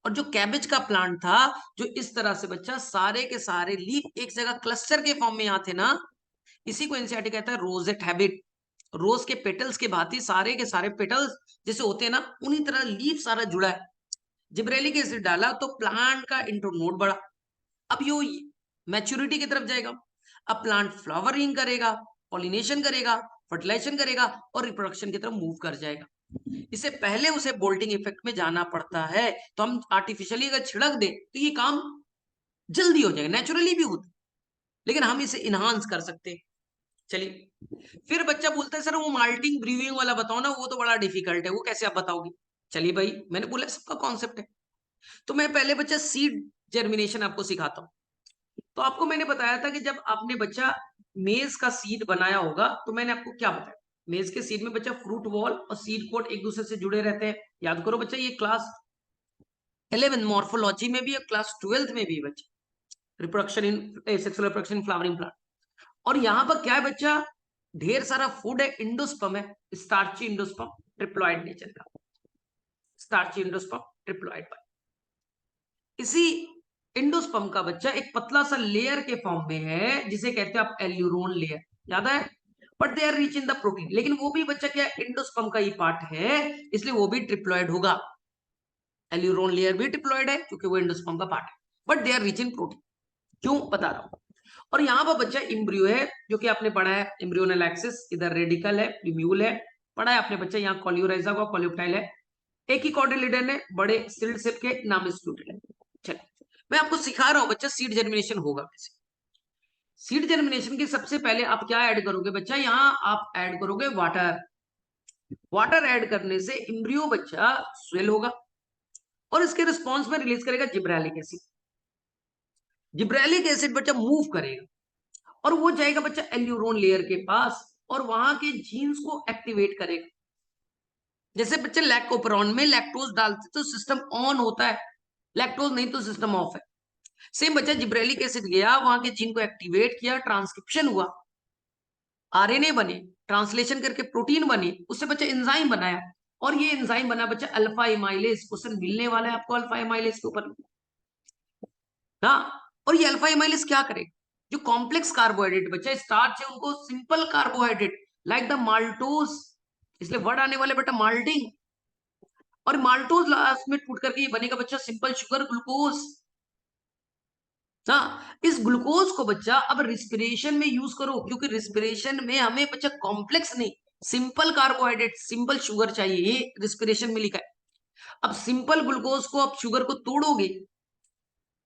और जो कैबेज का प्लांट था, जो इस तरह से बच्चा सारे के सारे लीफ एक जगह क्लस्टर के फॉर्म में आते ना, इसी को एनसीईआरटी कहता है रोजेट हैबिट। रोज के पेटल्स के भांति सारे के सारे पेटल्स जैसे होते हैं ना, उन्हीं तरह लीफ सारा जुड़ा है। जिब्रेलिक एसिड डाला तो प्लांट का इंटरनोड बढ़ा, अब यो मैच्योरिटी की तरफ जाएगा, अब प्लांट फ्लावरिंग करेगा, पॉलिनेशन करेगा, फर्टिलाइजेशन करेगा और रिप्रोडक्शन की तरफ मूव कर जाएगा। इससे पहले उसे बोल्टिंग इफेक्ट में जाना पड़ता है, तो हम आर्टिफिशियली अगर छिड़क दें तो ये काम जल्दी हो जाएगा, नेचुरली भी होता है, लेकिन हम इसे इनहांस कर सकते हैं। चलिए, फिर बच्चा बोलता है सर वो माल्टिंग ब्रीविंग वाला बताओ ना, वो तो बड़ा डिफिकल्ट है, वो कैसे आप बताओगे? चलिए भाई, मैंने बोला सबका कॉन्सेप्ट है, तो मैं पहले बच्चा सीड जर्मिनेशन आपको सिखाता हूँ। तो आपको मैंने बताया था कि जब आपने बच्चा मेज का सीड बनाया होगा तो मैंने आपको क्या बताया, मेज के सीड में बच्चा फ्रूट वॉल और सीड कोट एक दूसरे से जुड़े रहते हैं। याद करो बच्चा, ये क्लास 11 मॉर्फोलॉजी में भी और क्लास 12 में भी बच्चा, reproduction in sexual reproduction in flowering plant. और यहाँ पर क्या है बच्चा, ढेर सारा फूड है, इंडोस्पर्म है, स्टार्ची इंडोस्पर्म, ट्रिप्लॉइड नेचर का, स्टार्ची इंडोस्पर्म ट्रिप्लॉइड पर। इसी इंडोस्पर्म का बच्चा एक पतला सा लेयर के फॉर्म में है जिसे कहते हैं आप एल्यूरोन लेयर, याद है? But they are rich in the protein, लेकिन वो भी बच्चा क्या इंडोस्पर्म का ही पार्ट है, इसलिए वो भी ट्रिप्लॉइड होगा। एल्यूरोन लेयर भी ट्रिप्लॉइड है क्योंकि वो इंडोस्पर्म का पार्ट है, but they are rich in protein. क्यों बता रहा हूं। और यहाँ पर बच्चा इम्ब्रियो है, जो कि आपने पढ़ा है, एम्ब्रियोनल एक्सिस, इधर रेडिकल है, प्रीम्यूल है, पढ़ा है आपने बच्चा, यहाँ कॉल्यूराइजा का कॉल्यूप्टाइल है, एक ही कॉर्डिलिडन है, बड़े सिल्ड शेप के, नाम स्क्यूटेड है। चलिए, मैं आपको सिखा रहा हूं बच्चा सीड जर्मिनेशन होगा कैसे। सीड जर्मिनेशन के सबसे पहले आप क्या ऐड करोगे बच्चा, यहाँ आप ऐड करोगे वाटर। वाटर ऐड करने से इम्ब्रियो बच्चा स्वेल होगा और इसके रिस्पॉन्स में रिलीज करेगा जिब्रेलिक एसिड। जिब्रेलिक एसिड बच्चा मूव करेगा और वो जाएगा बच्चा एल्यूरोन लेयर के पास और वहां के जीन्स को एक्टिवेट करेगा। जैसे बच्चे लैक्टोपरॉन में लैक्टोज डालते तो सिस्टम ऑन होता है, लैक्टोज नहीं तो सिस्टम ऑफ है। सेम बच्चा जिब्रेलिक एसिड गया, वहां के जीन को एक्टिवेट किया, ट्रांसक्रिप्शन हुआ, आरएनए बने, ट्रांसलेशन करके प्रोटीन बने, उससे बच्चा एंजाइम बनाया, और ये एंजाइम बना बच्चा अल्फा एमाइलेज। क्वेश्चन मिलने वाला है आपको अल्फा एमाइलेज के ऊपर ना। और ये अल्फा एमाइलेज क्या करेगा, जो कॉम्प्लेक्स कार्बोहाइड्रेट बच्चा स्टार्च है उनको simple carbohydrate like the maltose, इसलिए वर्ड आने वाले बेटा माल्टिंग, और माल्टोज लास्ट में टूट करके ये बनेगा बच्चा सिंपल शुगर ग्लूकोज। हाँ, इस ग्लूकोज को बच्चा अब रिस्पिरेशन में यूज करो, क्योंकि रिस्पिरेशन में हमें बच्चा कॉम्प्लेक्स नहीं, सिंपल कार्बोहाइड्रेट, सिंपल शुगर चाहिए, ये रिस्पिरेशन में लिखा है। अब सिंपल ग्लूकोज को आप शुगर को तोड़ोगे,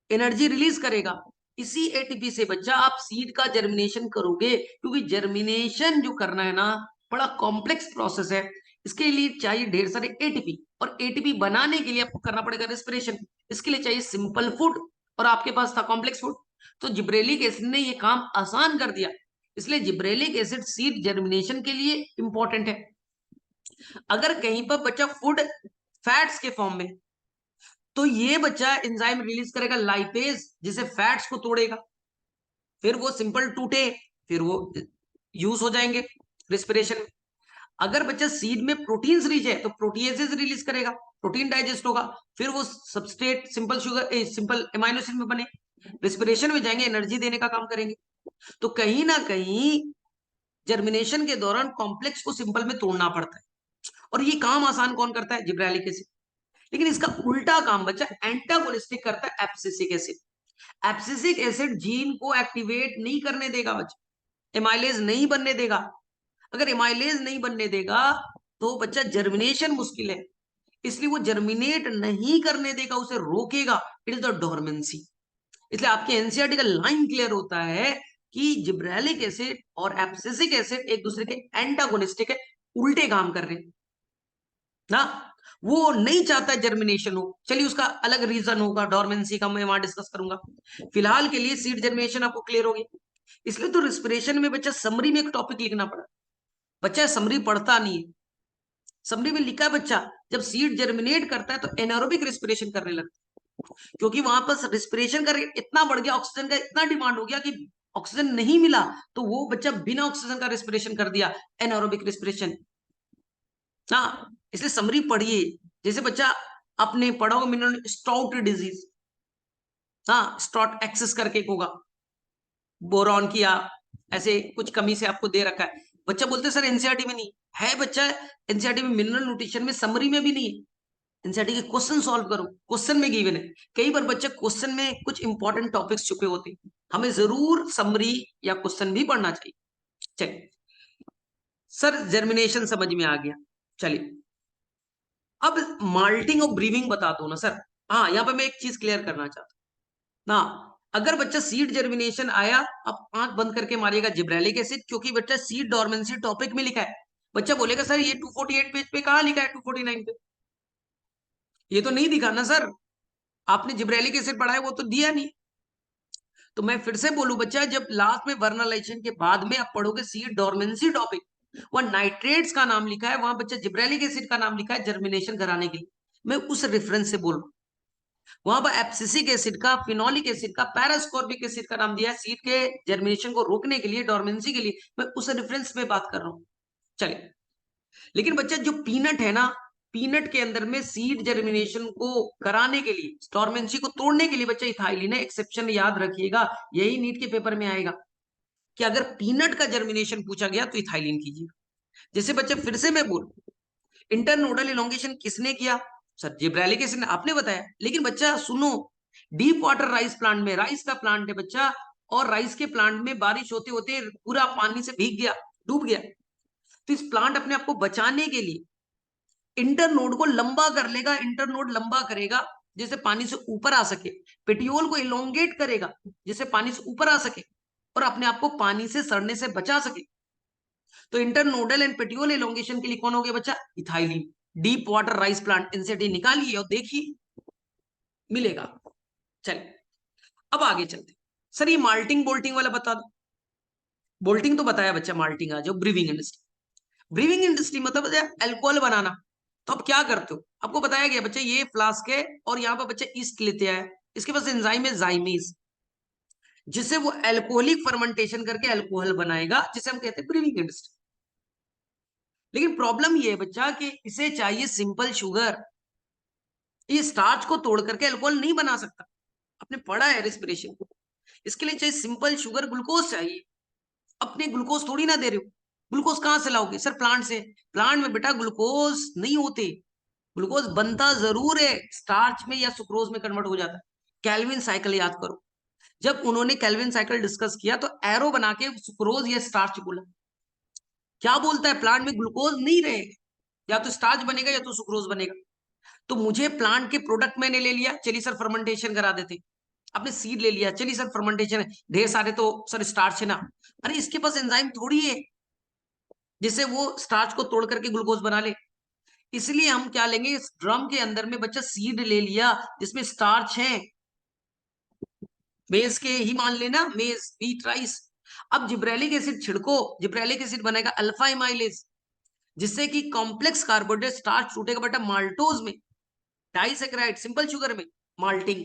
एनर्जी रिलीज करेगा, इसी एटीपी से बच्चा आप सीड का जर्मिनेशन करोगे, क्योंकि जर्मिनेशन जो करना है ना, बड़ा कॉम्प्लेक्स प्रोसेस है, इसके लिए चाहिए ढेर सारे एटीपी, और एटीपी बनाने के लिए आपको करना पड़ेगा रेस्पिरेशन, इसके लिए चाहिए सिंपल फूड, और आपके पास था कॉम्प्लेक्स फूड। तो जिब्रेलिक एसिड ने ये काम आसान कर दिया, इसलिए जिब्रेलिक एसिड सीड जर्मिनेशन के लिए इंपॉर्टेंट है। अगर कहीं पर बच्चा फूड फैट्स के फॉर्म में, तो ये बच्चा एंजाइम रिलीज करेगा लाइपेज, जिसे फैट्स को तोड़ेगा, फिर वो सिंपल टूटे, फिर वो यूज हो जाएंगे रेस्पिरेशन में। अगर बच्चा सीड में प्रोटीन्स रिच है, तो प्रोटीएजेस रिलीज करेगा, प्रोटीन डाइजेस्ट होगा, फिर वो substrate simple sugar simple amino acid में बने, रेस्पिरेशन में जाएंगे, एनर्जी देने का काम करेंगे। तो कहीं ना कहीं जर्मिनेशन के दौरान कॉम्प्लेक्स को सिंपल में तोड़ना पड़ता है, और ये काम आसान कौन करता है? Gibberellic acid. लेकिन इसका उल्टा काम बच्चा एंटागोनिस्टिक करता है abscisic acid. Abscisic acid gene को एक्टिवेट नहीं करने देगा बच्चा, एमाइलेज नहीं बनने देगा। अगर एमाइलेज नहीं बनने देगा तो बच्चा जर्मिनेशन मुश्किल है, इसलिए वो जर्मिनेट नहीं करने देगा, उसे रोकेगा, इट इज द डोरमेंसी। इसलिए आपके एनसीईआरटी का लाइन क्लियर होता है कि जिब्रेलिक एसिड और एब्सिसिक एसिड एक दूसरे के एंटागोनिस्टिक है, उल्टे काम कर रहे हैं ना। वो नहीं चाहता जर्मिनेशन हो, चलिए उसका अलग रीजन होगा, डोरमेंसी का मैं वहां डिस्कस करूंगा। फिलहाल के लिए सीड जर्मिनेशन आपको क्लियर होगी। इसलिए तो रिस्पिरेशन में बच्चा समरी में एक टॉपिक लिखना पड़ा, बच्चा समरी पढ़ता नहीं है। समरी में लिखा है बच्चा, जब सीड जर्मिनेट करता है तो एनारोबिक रिस्पिरेशन करने लगता है, क्योंकि वहां पर रिस्पिरेशन कर इतना बढ़ गया, ऑक्सीजन का इतना डिमांड हो गया कि ऑक्सीजन नहीं मिला, तो वो बच्चा बिना ऑक्सीजन का रिस्पिरेशन कर दिया, एनारोबिक रिस्पिरेशन। हाँ, इसलिए समरी पढ़िए। जैसे बच्चा आपने पढ़ा होगा मिनरल स्टाउट डिजीज, हाँ, स्टॉट एक्सेस करके एक होगा, बोरॉन की या ऐसे कुछ कमी से आपको दे रखा है, बच्चा बोलते सर एनसीईआरटी में नहीं है। बच्चा एनसीईआरटी में मिनरल न्यूट्रिशन में समरी में भी नहीं है, एनसीईआरटी के क्वेश्चन सॉल्व करो, क्वेश्चन में गिवन है। कई बार बच्चे क्वेश्चन में कुछ इंपॉर्टेंट टॉपिक्स छुपे होते हैं, हमें जरूर समरी या क्वेश्चन भी पढ़ना चाहिए। चलिए सर, जर्मिनेशन समझ में आ गया। चलिए अब माल्टिंग और ब्रीविंग बता दो ना सर। हाँ, यहाँ पे मैं एक चीज क्लियर करना चाहता हूँ ना, अगर बच्चा सीड जर्मिनेशन आया, आप आंख बंद करके मारिएगा जिब्रेलिक एसिड, क्योंकि बच्चा सीड डोरमेंसी टॉपिक में लिखा है। बच्चा बोलेगा सर ये 248 पेज पे कहाँ लिखा है, 249 पे? ये तो नहीं दिखा ना सर, आपने जिब्रेलिक एसिड पढ़ा है वो तो दिया नहीं। तो मैं फिर से बोलूं बच्चा, जब लास्ट में वर्नलाइजेशन के बाद में आप पढ़ोगे सीड डोरमेंसी टॉपिक, वहां नाइट्रेट्स का नाम लिखा है, वहां बच्चा जिब्रेलिक एसिड का नाम लिखा है जर्मिनेशन कराने के लिए, मैं उस रेफरेंस से बोल रहा हूँ। वहां पर एब्सिसिक एसिड का, फिनोलिक एसिड का, पैरास्कॉर्बिक एसिड का नाम दिया है सीड के जर्मिनेशन को रोकने के लिए, डोरमेंसी के लिए, मैं उस रेफरेंस में बात कर रहा हूँ। चलिए, लेकिन बच्चा जो पीनट है ना, पीनट के अंदर में सीड जर्मिनेशन को कराने के लिए, डोरमेंसी को तोड़ने के लिए बच्चा इथाइलिन है, एक्सेप्शन याद रखिएगा, यही नीट के पेपर में आएगा कि अगर पीनट का जर्मिनेशन पूछा गया तो इथाइलिन कीजिए। जैसे बच्चा फिर से मैं बोल, इंटरनोडल इलोंगेशन किसने किया? सर जिब्रेलिक एसिड ने, आपने बताया। लेकिन बच्चा सुनो, डीप वाटर राइस प्लांट में, राइस का प्लांट है बच्चा, और राइस के प्लांट में बारिश होते होते पूरा पानी से भीग गया, डूब गया, तो इस प्लांट अपने आप को बचाने के लिए इंटरनोड को लंबा कर लेगा, इंटरनोड लंबा करेगा जिससे पानी से ऊपर आ सके, पेटियोल को इलोंगेट करेगा जिससे पानी से ऊपर आ सके और अपने आप को पानी से सड़ने से बचा सके। तो इंटरनोडल एंड पेटियोल इलोंगेशन के लिए कौन हो गया बच्चा? Ethylene. Deep water rice plant NCERT निकालिए और देखिए, मिलेगा। चलिए अब आगे चलते। सर ये माल्टिंग बोल्टिंग वाला बता दो। बोल्टिंग तो बताया बच्चा, माल्टिंग आ जाओ, ब्रीविंग इंडस्ट्री। ब्रीविंग इंडस्ट्री मतलब अल्कोहल बनाना। तो आप क्या करते हो, आपको बताया गया बच्चे, ये फ्लास्क है और यहाँ पर बच्चे ईस्ट लेते हैं, इसके पास एंजाइम है जाइमीज, जिससे वो अल्कोहलिक फर्मेंटेशन करके अल्कोहल बनाएगा, जिसे हम कहते हैं ब्रीविंग इंडस्ट्री। लेकिन प्रॉब्लम ये है बच्चा कि इसे चाहिए सिंपल शुगर, ये स्टार्च को तोड़ करके अल्कोहल नहीं बना सकता, आपने पढ़ा है रेस्पिरेशन, इसके लिए चाहिए सिंपल शुगर, ग्लूकोज चाहिए। अपने ग्लूकोज थोड़ी ना दे रहे हो, ग्लूकोज कहां से लाओगे? सर प्लांट से। प्लांट में बेटा ग्लूकोज नहीं होते, ग्लूकोज बनता जरूर है, स्टार्च में या सुक्रोज में कन्वर्ट हो जाता है। कैल्विन साइकिल याद करो, जब उन्होंने केल्विन साइकिल डिस्कस किया तो एरो बना के सुक्रोज या स्टार्च बोला। क्या बोलता है, प्लांट में ग्लूकोज नहीं रहेगा, या तो स्टार्च बनेगा या तो सुक्रोज बनेगा। तो मुझे प्लांट के प्रोडक्ट मैंने ले लिया, चलिए सर फर्मेंटेशन करा देते। आपने सीड ले लिया, चलिए सर फर्मेंटेशन है, ढेर सारे तो सर स्टार्च है ना। अरे इसके पास एंजाइम थोड़ी है जिससे वो स्टार्च को तोड़ करके ग्लूकोज बना ले। इसलिए हम क्या लेंगे, इस ड्रम के अंदर में बच्चा सीड ले लिया जिसमें स्टार्च है, मेज के ही मान लेना, मेज व्हीट राइस। अब जिब्रेलिक एसिड छिड़को, जिब्रेलिक एसिड बनेगा अल्फा एमाइलेज, जिससे कि कॉम्प्लेक्स कार्बोहाइड्रेट स्टार्च टूटेगा बेटा माल्टोज में, डाइसैकेराइड सिंपल शुगर में, माल्टिंग।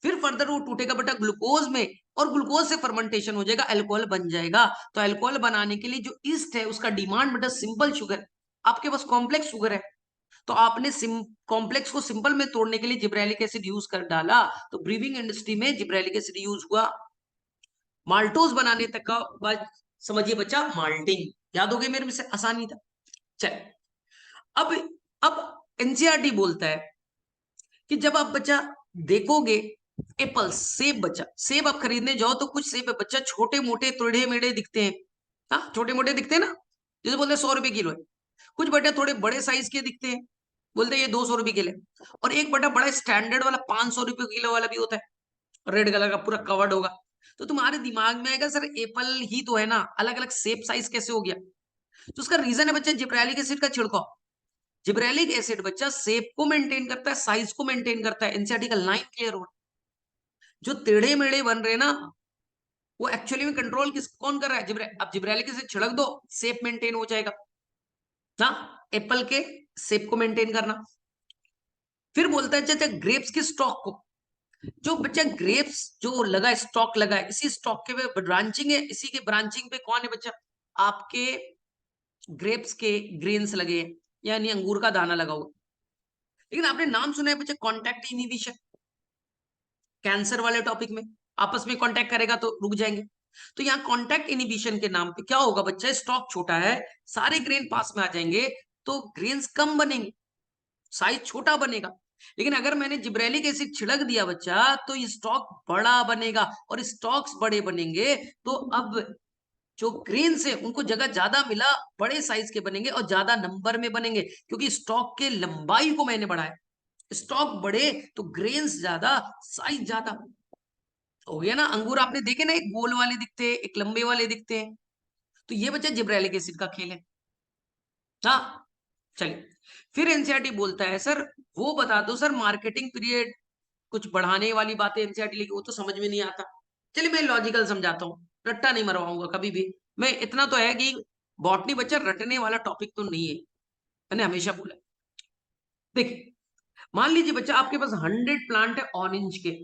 फिर फर्दर वो टूटेगा बेटा ग्लूकोज में, और ग्लूकोज से फर्मेंटेशन हो जाएगा, अल्कोहल बन जाएगा। तो अल्कोहल बनाने के लिए जो ईस्ट है उसका डिमांड बेटा सिंपल शुगर, आपके पास कॉम्प्लेक्स शुगर है, तो आपने कॉम्प्लेक्स को सिंपल में तोड़ने के लिए जिब्रेलिक एसिड यूज कर डाला, तो ब्रीविंग इंडस्ट्री में जिब्रेलिक एसिड यूज हुआ। माल्टोज बनाने तक का बात समझिए बच्चा, माल्टिंग याद हो गई मेरे में से, आसानी था। चल अब अब एनसीईआरटी बोलता है कि जब आप बच्चा देखोगे एप्पल, सेब, बच्चा सेब आप खरीदने जाओ तो कुछ सेब है बच्चा छोटे मोटे टेढ़े मेढ़े दिखते हैं, हाँ छोटे मोटे दिखते हैं ना, जैसे बोलते हैं 100 रुपए किलो है। कुछ बटा थोड़े बड़े साइज के दिखते हैं, बोलते हैं ये 200 रुपए किलो है। और एक बटा बड़ा स्टैंडर्ड वाला 500 रुपए किलो वाला भी होता है, रेड कलर का पूरा कवर्ड होगा। तो तुम्हारे दिमाग में आएगा सर एप्पल ही तो है ना, अलग अलग सेप साइज कैसे हो गया? तो उसका रीजन है बच्चा जिब्रेलिक एसिड का छिड़काव। जिब्रेलिक एसिड बच्चा सेप को मेंटेन करता है, साइज को मेंटेन करता है। एनसीईआरटी का लाइन क्लियर हो, जो टेढ़े मेढ़े बन रहे ना वो एक्चुअली में कंट्रोल कौन कर रहा है? अब जिब्रेलिक एसिड छिड़क दो, सेप मेंटेन हो जाएगा ना, एप्पल के सेप को मेंटेन करना। फिर बोलता है चाचा ग्रेप्स के स्टॉक को, जो बच्चा ग्रेप्स जो लगा स्टॉक लगा है, इसी स्टॉक के ब्रांचिंग है, इसी के ब्रांचिंग पे कौन है बच्चा? आपके ग्रेप्स के ग्रेन्स लगे हैं, यानी अंगूर का दाना लगा हुआ। लेकिन आपने नाम सुना है बच्चा कॉन्टैक्ट इनहिबिशन, कैंसर वाले टॉपिक में आपस में कॉन्टैक्ट करेगा तो रुक जाएंगे। तो यहाँ कॉन्टैक्ट इनहिबिशन के नाम पे क्या होगा बच्चा, स्टॉक छोटा है, सारे ग्रेन पास में आ जाएंगे, तो ग्रेन्स कम बनेंगे, साइज छोटा बनेगा। लेकिन अगर मैंने जिब्रेलिक एसिड छिड़क दिया बच्चा तो ये स्टॉक बड़ा बनेगा, और स्टॉक्स बड़े बनेंगे तो अब जो ग्रेन्स है उनको जगह ज्यादा मिला, बड़े साइज के बनेंगे और ज्यादा नंबर में बनेंगे, क्योंकि स्टॉक के लंबाई को मैंने बढ़ाया। स्टॉक बड़े तो ग्रेन्स ज्यादा, साइज ज्यादा हो गया ना। अंगूर आपने देखे ना, एक गोल वाले दिखते हैं, एक लंबे वाले दिखते हैं। तो ये बच्चा जिब्रेलिक एसिड का खेल है। हाँ चलिए, फिर एनसीईआरटी बोलता है सर वो बता दो सर मार्केटिंग पीरियड, कुछ बढ़ाने वाली बातें एनसीईआरटी लिखी, वो तो समझ में नहीं आता। चलिए मैं लॉजिकल समझाता हूँ, रट्टा नहीं मरवाऊंगा कभी भी। मैं इतना तो है कि बॉटनी बच्चा रटने वाला टॉपिक तो नहीं है, मैंने हमेशा बोला। देखिए मान लीजिए बच्चा आपके पास 100 प्लांट है ऑरेंज के,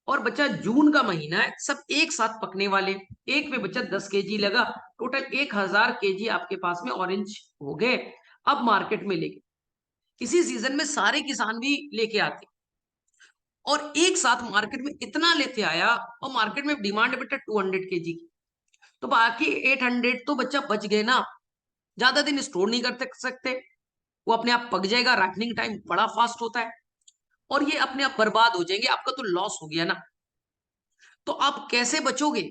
और बच्चा जून का महीना है, सब एक साथ पकने वाले, एक में बच्चा 10 केजी लगा, टोटल 1000 केजी आपके पास में ऑरेंज हो गए। अब मार्केट में लेके, इसी सीजन में सारे किसान भी लेके आते, और एक साथ मार्केट में इतना लेते आया, और मार्केट में डिमांड है बेटा 200 केजी की, तो बाकी 800 तो बच्चा बच गए ना, ज्यादा दिन स्टोर नहीं कर सकते, वो अपने आप पक जाएगा, रैपनिंग टाइम बड़ा फास्ट होता है, और ये अपने आप बर्बाद हो जाएंगे, आपका तो लॉस हो गया ना। तो आप कैसे बचोगे?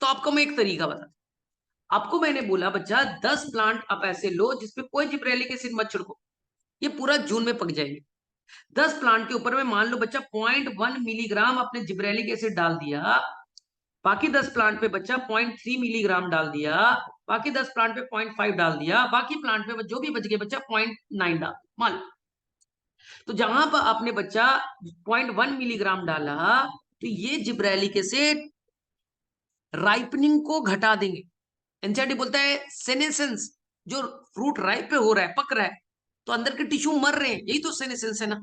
तो आपको मैं एक तरीका बता, आपको मैंने बोला बच्चा 10 प्लांट आप ऐसे लो जिसपे कोई जिब्रेलिक एसिड मत छिड़को, ये पूरा जून में पक जाएंगे। 10 प्लांट के ऊपर में मान लो बच्चा 0.1 मिलीग्राम आपने जिब्रेलिक एसिड डाल दिया, बाकी 10 प्लांट पे बच्चा 0.3 मिलीग्राम डाल दिया, बाकी 10 प्लांट पे 0.5 डाल दिया, बाकी प्लांट पे जो भी बच गए बच्चा 0.9 डाल मान लो। तो जहां पर आपने बच्चा 0.1 मिलीग्राम डाला, तो ये जिब्रेलिक एसिड राइपनिंग को घटा देंगे। एनसीईआरटी बोलता है सेनेसेंस, जो फ्रूट राइप पे हो रहा है, पक रहा है, तो अंदर के टिश्यू मर रहे हैं, यही तो सेनेसेंस है ना।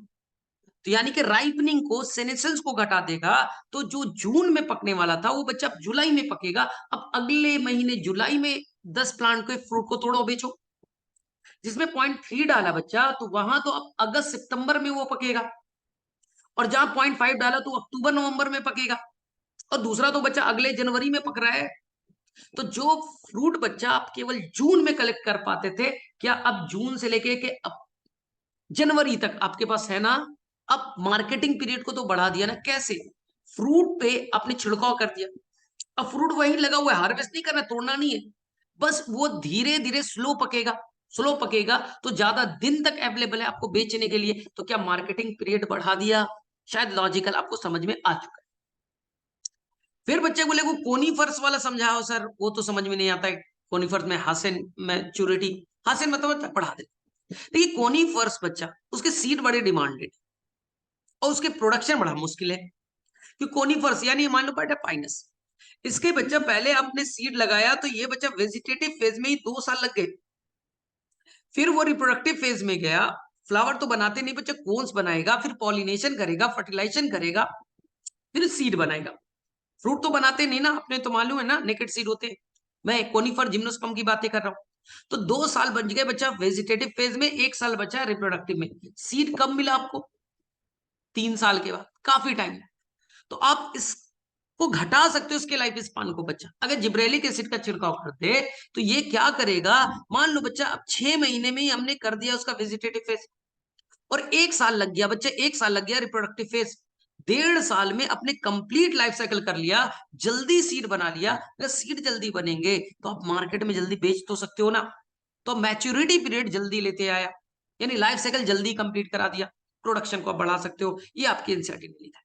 तो यानी कि राइपनिंग को, सेनेसेंस को घटा देगा, तो जो जून में पकने वाला था वो बच्चा जुलाई में पकेगा। अब अगले महीने जुलाई में 10 प्लांट के फ्रूट को तोड़ो बेचो, जिसमें 0.3 डाला बच्चा, तो वहां तो अब अगस्त सितंबर में वो पकेगा, और जहां 0.5 डाला तो अक्टूबर नवंबर में पकेगा, और दूसरा तो बच्चा अगले जनवरी में पक रहा है। तो जो फ्रूट बच्चा आप केवल जून में कलेक्ट कर पाते थे, क्या अब जून से लेके के अब जनवरी तक आपके पास है ना? अब मार्केटिंग पीरियड को तो बढ़ा दिया ना, कैसे? फ्रूट पे आपने छिड़काव कर दिया, अब फ्रूट वहीं लगा हुआ है, हार्वेस्ट नहीं करना, तोड़ना नहीं है, बस वो धीरे धीरे स्लो पकेगा, स्लो पकेगा तो ज्यादा दिन तक अवेलेबल है आपको बेचने के लिए, तो क्या मार्केटिंग पीरियड बढ़ा दिया? शायद लॉजिकल आपको समझ में आ चुका है। फिर बच्चे बोले वो कोनिफर्स वाला समझाओ सर, वो तो समझ में नहीं आता है। कोनिफर्स में हासिल मैच्योरिटी, हासिल मतलब पढ़ा दे। देखिए कोनिफर्स बच्चा, उसके सीड बड़े डिमांडेड और उसके प्रोडक्शन बड़ा मुश्किल है, कि कोनिफर्स यानी मान लो बेटा पाइनस, इसके बच्चा पहले आपने सीड लगाया तो ये बच्चा वेजिटेटिव फेज में ही 2 साल लग गए, फिर वो रिप्रोडक्टिव फेज में गया, फ्लावर तो बनाते नहीं बच्चा, कोन्स बनाएगा, फिर पॉलिनेशन करेगा, फर्टिलाइजेशन करेगा, फिर सीड बनाएगा। फ्रूट तो बनाते नहीं ना, अपने तो मालूम है ना, नेकेड सीड होते हैं। मैं कोनिफर जिम्नोस्पर्म की बातें कर रहा हूँ। तो 2 साल बच गए बच्चा वेजिटेटिव फेज में, 1 साल बचा रिप्रोडक्टिव में। सीड कब मिला आपको? 3 साल के बाद, काफी टाइम। तो आप इसको घटा सकते हो, इसके लाइफ स्पान को बच्चा। अगर जिब्रेलिक एसिड का छिड़काव करते तो ये क्या करेगा, मान लो बच्चा अब 6 महीने में ही हमने कर दिया उसका वेजिटेटिव फेज, और 1 साल लग गया बच्चा, 1 साल लग गया रिप्रोडक्टिव फेज, 1.5 साल में अपने कंप्लीट लाइफ साइकिल कर लिया, जल्दी सीड बना लिया। अगर सीड जल्दी बनेंगे तो आप मार्केट में जल्दी बेच तो सकते हो ना, तो मैच्योरिटी पीरियड जल्दी लेते आया, यानी लाइफ साइकिल जल्दी कंप्लीट करा दिया, प्रोडक्शन को आप बढ़ा सकते हो। ये आपकी एनसीईआरटी में लिखा है।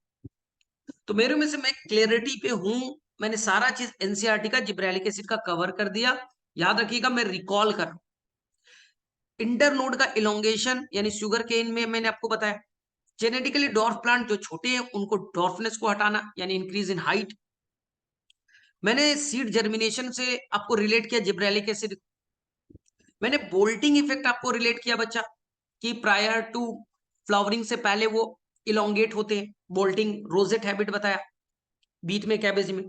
तो मेरे में से मैं क्लियरिटी पे हूं, मैंने सारा चीज एनसीईआरटी का जिब्रेलिक एसिड का कवर कर दिया। याद रखिएगा मैं रिकॉल कर रहा हूं, इंटरनोड का इलोंगेशन यानी शुगर केन में मैंने आपको बताया, जेनेटिकली डॉर्फ प्लांट जो छोटे हैं उनको डॉर्फनेस को हटाना यानी इंक्रीज इन हाइट। मैंने सीड जर्मिनेशन से आपको रिलेट किया जिब्रेलिक एसिड। मैंने बोल्टिंग इफेक्ट आपको रिलेट किया बच्चा, कि प्रायर टू फ्लावरिंग से पहले वो इलोंगेट होते हैं, बोल्टिंग रोजेट हैबिट बताया, बीट में कैबेज में।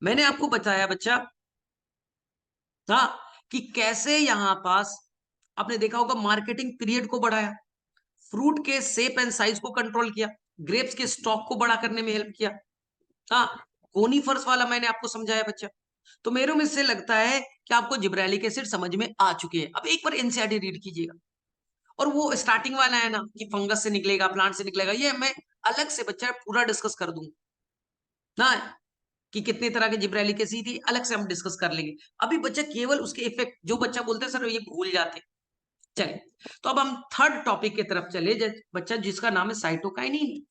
मैंने आपको बताया बच्चा था कि कैसे यहां पास आपने देखा होगा मार्केटिंग पीरियड को बढ़ाया, फ्रूट के शेप एंड साइज को कंट्रोल किया, ग्रेप्स के स्टॉक को बड़ा करने में हेल्प किया। हाँ, कोनिफर्स वाला मैंने आपको समझाया बच्चा। तो मेरे में से लगता है कि आपको जिब्रेलिक एसिड समझ में आ चुके हैं। अब एक बार एनसीईआरटी रीड कीजिएगा, और वो स्टार्टिंग वाला है ना कि फंगस से निकलेगा, प्लांट से निकलेगा, ये मैं अलग से बच्चा पूरा डिस्कस कर दूंगा ना, कि कितने तरह के जिब्रेलिक एसिड थी, अलग से हम डिस्कस कर लेंगे। अभी बच्चा केवल उसके इफेक्ट, जो बच्चा बोलते हैं सर ये भूल जाते हैं। चले, तो अब हम थर्ड टॉपिक की तरफ चले बच्चा, जिसका नाम है साइटोकाइनिन,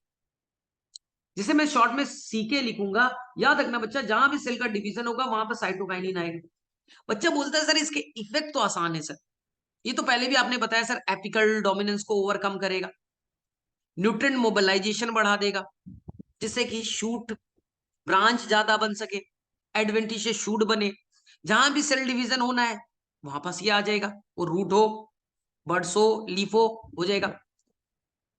जिसे मैं शॉर्ट में सीके लिखूंगा। याद रखना बच्चा, जहां भी सेल का डिवीजन होगा वहां पर साइटोकाइनिन आएगा। बच्चा बोलता है सर इसके इफेक्ट तो आसान है सर, ये तो पहले भी आपने बताया सर, एपिकल डोमिनेंस को ओवरकम करेगा, न्यूट्रिएंट मोबिलाइजेशन बढ़ा देगा, जिससे कि शूट ब्रांच ज्यादा बन सके, एडवेंटिशियस शूट बने, जहां भी सेल डिवीजन होना है वहां पास ये आ जाएगा, वो रूट हो, बर्ड्स हो, लीफ हो जाएगा।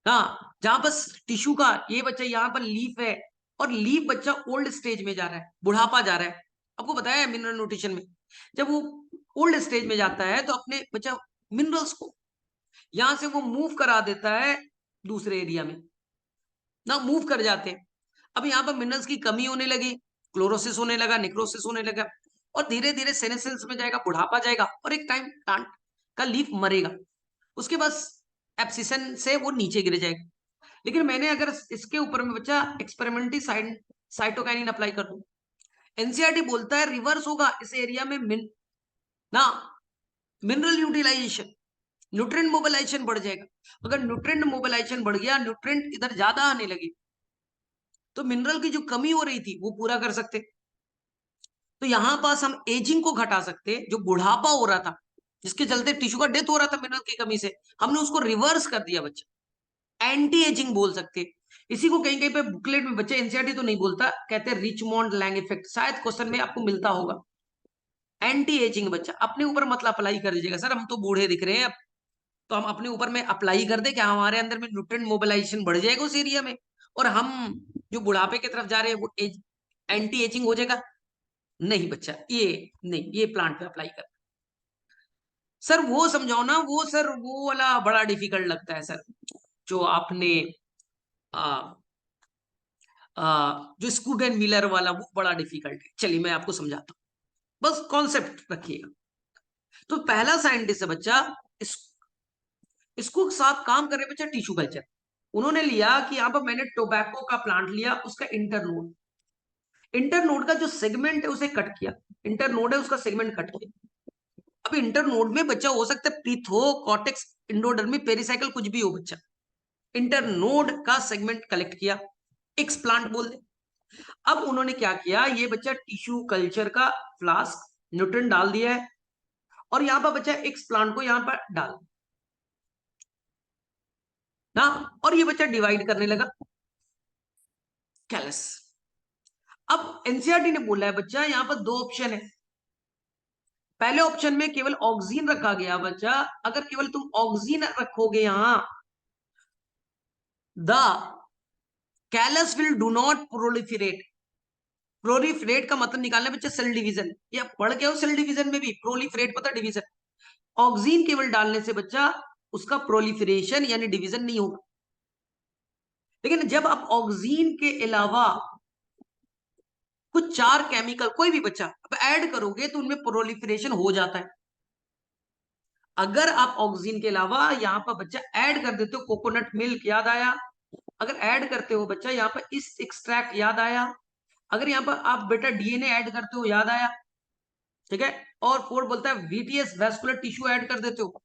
हाँ, जहां पर टिश्यू का ये बच्चा यहाँ पर लीफ है, और लीफ बच्चा ओल्ड स्टेज में जा रहा है, बुढ़ापा जा रहा है, आपको बताया है मिनरल न्यूट्रिशन में, जब वो ओल्ड स्टेज में जाता है तो अपने बच्चा मिनरल्स को यहां से वो मूव करा देता है दूसरे एरिया में, ना मूव कर जाते हैं। अब यहाँ पर मिनरल्स की कमी होने लगी, क्लोरोसिस होने लगा, निक्रोसिस होने लगा, और धीरे धीरे सेनेसिल्स में जाएगा, बुढ़ापा जाएगा, और एक टाइम प्लांट का लीफ मरेगा, उसके बाद एब्सिशन से वो नीचे गिर जाएगा। लेकिन मैंने अगर इसके ऊपर में बच्चा एक्सपेरिमेंटली साइटोकाइनिन अप्लाई कर दूं, एनसीईआरटी बोलता है रिवर्स होगा इस एरिया में ना मिनरल यूटिलाइजेशन, न्यूट्रिएंट मोबिलाइजेशन बढ़ जाएगा। अगर न्यूट्रिएंट मोबिलाइजेशन बढ़ गया, न्यूट्रिएंट इधर ज्यादा आने लगे, तो मिनरल की जो कमी हो रही थी वो पूरा कर सकते। तो यहां पास हम एजिंग को घटा सकते, जो बुढ़ापा हो रहा था जिसके चलते टिश्यू का डेथ हो रहा था मिनरल की कमी से, हमने उसको रिवर्स कर दिया बच्चा, एंटी एजिंग बोल सकते। इसी को कहीं कहीं पे बुकलेट में बच्चे, एनसीईआरटी तो नहीं बोलता, कहते हैं रिचमोंड लैंग इफेक्ट, शायद क्वेश्चन में आपको मिलता होगा। एंटी एजिंग बच्चा अपने ऊपर मतलब अप्लाई कर दीजिएगा, सर हम तो बूढ़े दिख रहे हैं अब, तो हम अपने ऊपर में अप्लाई कर दे क्या हमारे अंदर में न्यूट्रिएंट मोबिलाइजेशन बढ़ जाएगा उस एरिया में, और हम जो बुढ़ापे की तरफ जा रहे हैं वो एंटी एजिंग हो जाएगा। नहीं बच्चा, ये नहीं, ये प्लांट पे अप्लाई कर। सर वो समझाओ ना, वो सर वो वाला बड़ा डिफिकल्ट लगता है सर, जो आपने आ, जो स्कूडेंट मिलर वाला, वो बड़ा डिफिकल्ट है। चलिए मैं आपको समझाता हूँ, बस कॉन्सेप्ट रखिएगा। तो पहला साइंटिस्ट है बच्चा, इस, इसको साथ काम कर रहे बच्चा टिश्यू कल्चर, उन्होंने लिया कि यहाँ पर मैंने टोबैको का प्लांट लिया, उसका इंटरनोड, इंटरनोड का जो सेगमेंट है उसे कट किया, इंटरनोड है उसका सेगमेंट कट किया। अब इंटरनोड में बच्चा हो सकता है पिथो, कॉर्टेक्स, इंडोडर्मी, पेरिसाइकल, कुछ भी हो बच्चा। इंटरनोड का सेगमेंट कलेक्ट किया, एक्सप्लांट बोल दे। अब उन्होंने क्या किया, ये बच्चा टिश्यू कल्चर का फ्लास्क न्यूट्रन डाल दिया है और यहां पर बच्चा एक्सप्लांट को यहां पर डाल ना, और ये बच्चा डिवाइड करने लगा कैलस। अब एनसीईआरटी ने बोला है बच्चा यहां पर दो ऑप्शन है। पहले ऑप्शन में केवल ऑक्सीजन रखा गया बच्चा, अगर केवल तुम ऑक्सीजन रखोगे यहां, the callus will do not proliferate. Proliferate का मतलब निकालना बच्चा सेल डिवीजन, या पढ़ के हो सेल डिवीजन में भी प्रोलिफरेट पता डिवीजन। ऑक्सीजन केवल डालने से बच्चा उसका प्रोलिफरेशन यानी डिवीजन नहीं होगा, लेकिन जब आप ऑक्सीजन के अलावा कुछ चार केमिकल कोई भी बच्चा अब ऐड करोगे तो उनमें प्रोलिफरेशन हो जाता है। अगर आप ऑक्सीजन के अलावा यहाँ पर बच्चा ऐड कर देते हो, कोकोनट मिल्क याद आया, अगर ऐड करते हो बच्चा यहाँ पर इस एक्सट्रैक्ट याद आया, अगर यहाँ पर आप बेटा डीएनए ऐड करते हो याद आया, ठीक है। और फोर बोलता है वीटीएस वैस्कुलर टिश्यू ऐड कर देते हो,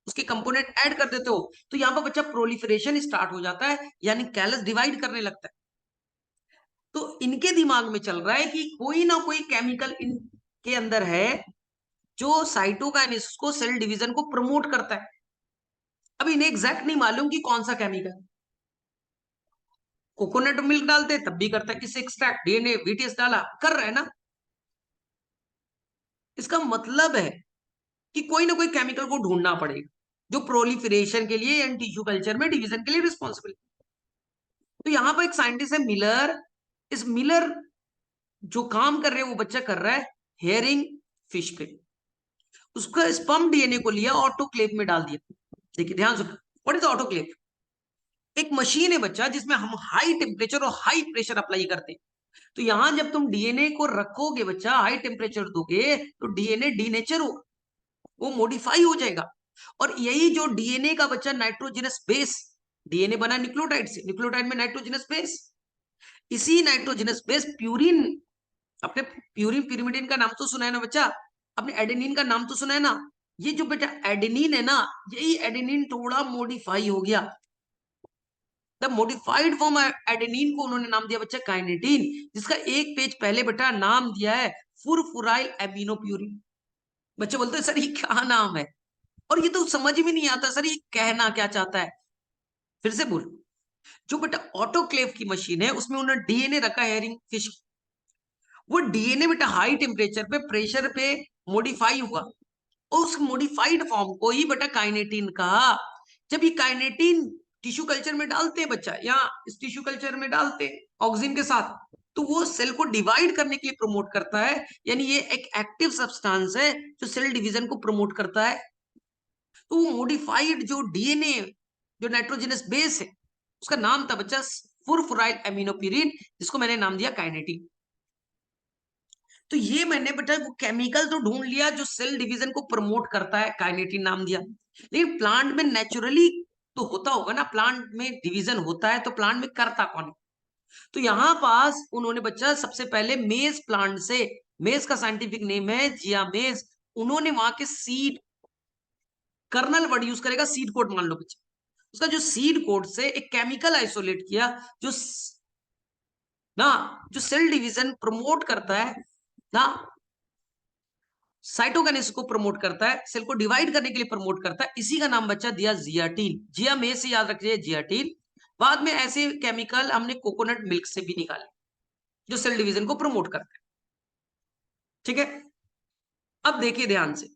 उसके कंपोनेंट ऐड कर देते हो, तो यहाँ पर बच्चा प्रोलिफरेशन स्टार्ट हो जाता है, यानी कैलस डिवाइड करने लगता है। तो इनके दिमाग में चल रहा है कि कोई ना कोई केमिकल इनके अंदर है जो साइटोकाइनेसिस को, सेल डिवीजन को प्रमोट करता है। अब इन्हें एग्जैक्ट नहीं मालूम कि कौन सा केमिकल। कोकोनट मिल्क डालते तब भी करता है, किससे एक्सट्रैक्ट, डीएनए वीटीएस डाला कर रहा है ना। इसका मतलब है कि कोई ना कोई केमिकल को ढूंढना पड़ेगा जो प्रोलिफरेशन के लिए एंड टिश्यू कल्चर में डिवीजन के लिए रिस्पॉन्सिबल। तो यहां पर एक साइंटिस्ट है मिलर, इस मिलर जो काम कर रहे हैं वो बच्चा कर रहा है हेयरिंग फिश पे, उसका स्पर्म डीएनए को लिया ऑटोक्लेव में डाल दिया। देखिए ध्यान से, व्हाट इज ऑटोक्लेव? एक मशीन है बच्चा जिसमें हम हाई टेम्परेचर और हाई प्रेशर अप्लाई करते हैं। तो यहां जब तुम डीएनए को रखोगे बच्चा, हाई टेम्परेचर दोगे तो डीएनए डीनेचर होगा, वो मॉडिफाई हो जाएगा। और यही जो डीएनए का बच्चा नाइट्रोजनस बेस, डीएनए बना न्यूक्लियोटाइड से, न्यूक्लियोटाइड में नाइट्रोजनस बेस, इसी नाइट्रोजनस बेस प्यूरिन, अपने प्यूरिन पिरिमिडिन का नाम तो सुना है ना बच्चा, अपने एडेनिन का नाम तो सुना है ना। ये जो बेटा एडेनिन है ना, यही एडेनिन थोड़ा मॉडिफाई हो गया। द मॉडिफाइड फॉर्म एडेनिन को उन्होंने नाम दिया बच्चा काइनेटिन, जिसका एक पेज पहले बेटा नाम दिया है फुरफुराइल एमिनोप्यूरिन। बच्चे बोलते हैं सर ये क्या नाम है, और ये तो समझ में नहीं आता सर ये कहना क्या चाहता है। फिर से बोल, जो बेटा ऑटोक्लेव की मशीन है उसमें उन्होंने डीएनए रखा है हेरिंग फिश, वो डीएनए बेटा हाई टेम्परेचर पे, प्रेशर पे मॉडिफाई हुआ, और उस मॉडिफाइड फॉर्म को ही बेटा काइनेटिन कहा। जब ये काइनेटिन टिश्यू कल्चर में डालते हैं बच्चा, या इस टिश्यू कल्चर में डालते हैं ऑक्सीजन के साथ, तो वो सेल को डिवाइड करने के लिए प्रमोट करता है, यानी ये एक एक्टिव सब्सटेंस है जो सेल डिवीजन को प्रमोट करता है। तो वो मॉडिफाइड जो डीएनए, जो नाइट्रोजनस बेस है, उसका नाम था बच्चा फुरफुराइल एमिनोप्यूरिन, जिसको मैंने नाम दिया काइनेटिन। तो ये मैंने बेटा वो केमिकल तो ढूंढ लिया जो सेल डिवीजन को प्रमोट करता है, काइनेटिन नाम दिया। लेकिन प्लांट में नेचुरली तो होता होगा ना, प्लांट में डिवीजन होता है तो प्लांट में करता कौन है? तो यहां पास उन्होंने बच्चा सबसे पहले मेज प्लांट से, मेज का साइंटिफिक नेम है जिया मेज, उन्होंने वहां के सीड, कर्नल वर्ड यूज करेगा, सीड कोड मान लो बच्चा, उसका जो सीड कोड से एक केमिकल आइसोलेट किया जो ना, जो सेल डिवीजन प्रमोट करता है ना, साइटोकाइनेसिस को प्रमोट करता है, सेल को डिवाइड करने के लिए प्रमोट करता है, इसी का नाम बच्चा दिया जियाटीन। जिया में से याद रखिए जियाटीन। बाद में ऐसे केमिकल हमने कोकोनट मिल्क से भी निकाले जो सेल डिवीजन को प्रमोट करते हैं, ठीक है। अब देखिए ध्यान से,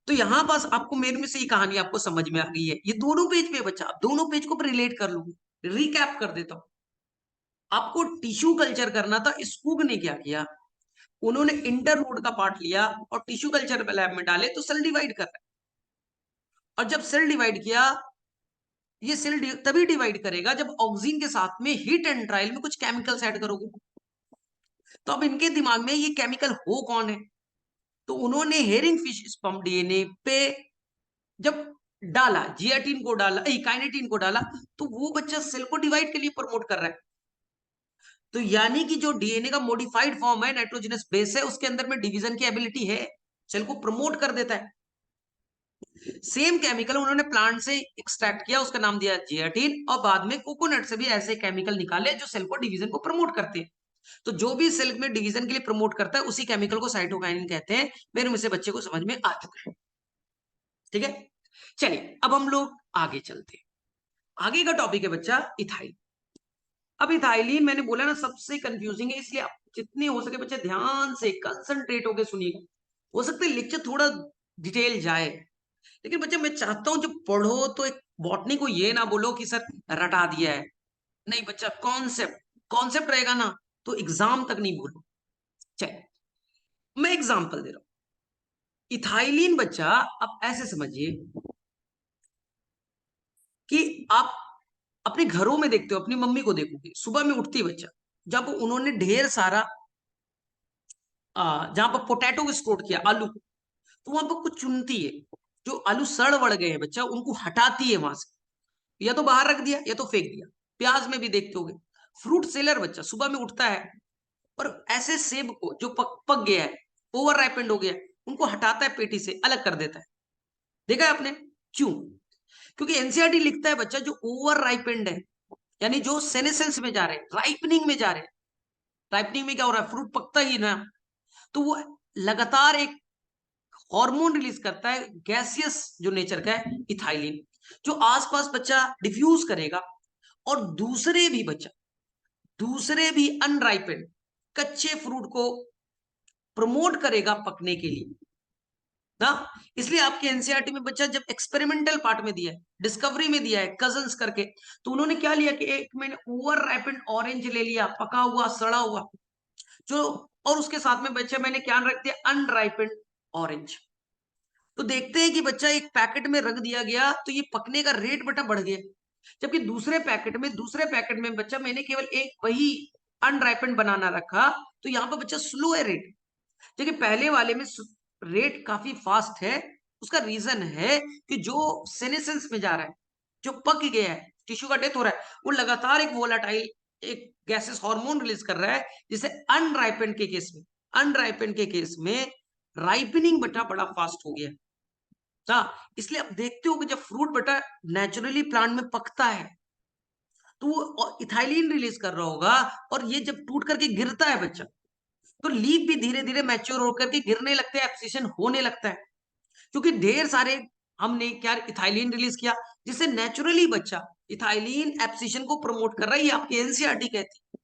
तो यहां पास आपको मेरे में से ये कहानी आपको समझ में आ गई है, ये दोनों पेज पे बच्चा, आप दोनों पेज को रिलेट कर लूंगी, रिकैप कर देता हूं। आपको टिश्यू कल्चर करना था, स्कूग ने क्या किया, उन्होंने इंटरनोड का पार्ट लिया और टिश्यू कल्चर लैब में डाले तो सेल डिवाइड कर रहा है। और जब सेल डिवाइड किया, ये सेल तभी डिवाइड करेगा जब ऑक्सीजन के साथ में हीट एंड ट्रायल में कुछ केमिकल्स ऐड करोगे। तो अब इनके दिमाग में ये केमिकल हो कौन है, तो उन्होंने हेरिंग फिश स्पर्म डीएनए पे जब डाला, जियाटिन को डाला, काइनेटिन को डाला, तो वो बच्चा सेल को डिवाइड के लिए प्रमोट कर रहा है। तो यानी कि जो डीएनए का मॉडिफाइड फॉर्म है, नाइट्रोजनस बेस है, उसके अंदर में डिवीजन की एबिलिटी है, सेल को प्रमोट कर देता है। सेम केमिकल उन्होंने प्लांट से एक्सट्रैक्ट किया, उसका नाम दिया जियाटिन, और बाद में कोकोनट से भी ऐसे केमिकल निकाले जो सेल को डिवीजन को प्रमोट करते हैं। तो जो भी सेल में डिवीजन के लिए प्रमोट करता है उसी केमिकल को साइटोकाइनिन कहते हैं। मेरे मुझसे बच्चे को समझ में आ चुका है, ठीक है। चलिए अब हम लोग आगे चलते हैं। आगे का टॉपिक है बच्चा इथाइल। अब इथाइलिन मैंने बोला ना सबसे कंफ्यूजिंग है, इसलिए आप जितने हो सके बच्चे ध्यान से कंसंट्रेट होकर सुनिएगा। हो सकता है लेक्चर थोड़ा डिटेल जाए, लेकिन बच्चे मैं चाहता हूं जब पढ़ो तो एक बॉटनी को ये ना बोलो कि सर रटा दिया है। नहीं बच्चा, कॉन्सेप्ट कॉन्सेप्ट रहेगा ना तो एग्जाम तक नहीं भूलो। चलिए मैं एग्जांपल दे रहा हूं। इथाइलिन बच्चा आप ऐसे समझिए कि आप अपने घरों में देखते हो, अपनी मम्मी को देखोगे, सुबह में उठती है बच्चा, जब उन्होंने ढेर सारा जहां पर पोटैटो को स्टोर किया, आलू, तो वहां पर कुछ चुनती है। जो आलू सड़ वड़ गए हैं बच्चा, उनको हटाती है वहां से, या तो बाहर रख दिया या तो फेंक दिया। प्याज में भी देखते होगे, फ्रूट सेलर बच्चा सुबह में उठता है और ऐसे सेब को जो पक गया है, ओवर राइपेंड हो गया है, उनको हटाता है, पेटी से अलग कर देता है। देखा है आपने? क्यों? क्योंकि एनसीईआरटी लिखता है बच्चा जो ओवर राइपेंड है, यानी जो सेनेसेंस में जा रहे हैं, राइपनिंग में जा रहे हैं। राइपनिंग में क्या हो रहा है? फ्रूट पकता ही ना, तो वो लगातार एक हार्मोन रिलीज करता है, गैसियस जो नेचर का है, इथाइलिन, जो आसपास बच्चा डिफ्यूज करेगा और दूसरे भी अनराइपेंड कच्चे फ्रूट को प्रमोट करेगा पकने के लिए ना। इसलिए आपके एनसीईआरटी में बच्चा जब एक्सपेरिमेंटल पार्ट में दिया है, डिस्कवरी में दिया है कजन्स करके, तो उन्होंने क्या लिया कि एक मैंने ओवर राइपेंड ऑरेंज ले लिया, पका हुआ सड़ा हुआ जो, और उसके साथ में बच्चा मैंने क्या रख दिया? अनराइपेंड ऑरेंज। तो देखते हैं कि बच्चा एक पैकेट में रख दिया गया तो ये पकने का रेट बटा बढ़ गया, जबकि दूसरे पैकेट में बच्चा मैंने केवल एक वही अनराइपेंड बनाना रखा, तो यहाँ पर बच्चा स्लो है रेट, देखिए पहले वाले में रेट काफी फास्ट है। उसका रीजन है कि जो सेनेसेंस में जा रहा है, जो पक गया है, टिश्यू का डेथ हो रहा है, वो लगातार एक वोलाटाइल, एक गैसेस हार्मोन रिलीज कर रहा है, जिसे अनराइपेंड के केस में राइपनिंग बटा बड़ा फास्ट हो गया था। इसलिए आप देखते हो कि जब फ्रूट बटा नेचुरली प्लांट में पकता है तो वो इथाइलिन रिलीज कर रहा होगा, और ये जब टूट करके गिरता है बच्चा, तो लीफ भी धीरे धीरे मैच्योर होकर के गिरने लगते हैं, एब्सिशन होने लगता है, क्योंकि ढेर सारे हमने क्या इथाइलिन रिलीज किया, जिससे नेचुरली बच्चा इथाइलिन एब्सिशन को प्रमोट कर रहा है। ये आपकी एनसीईआरटी कहती है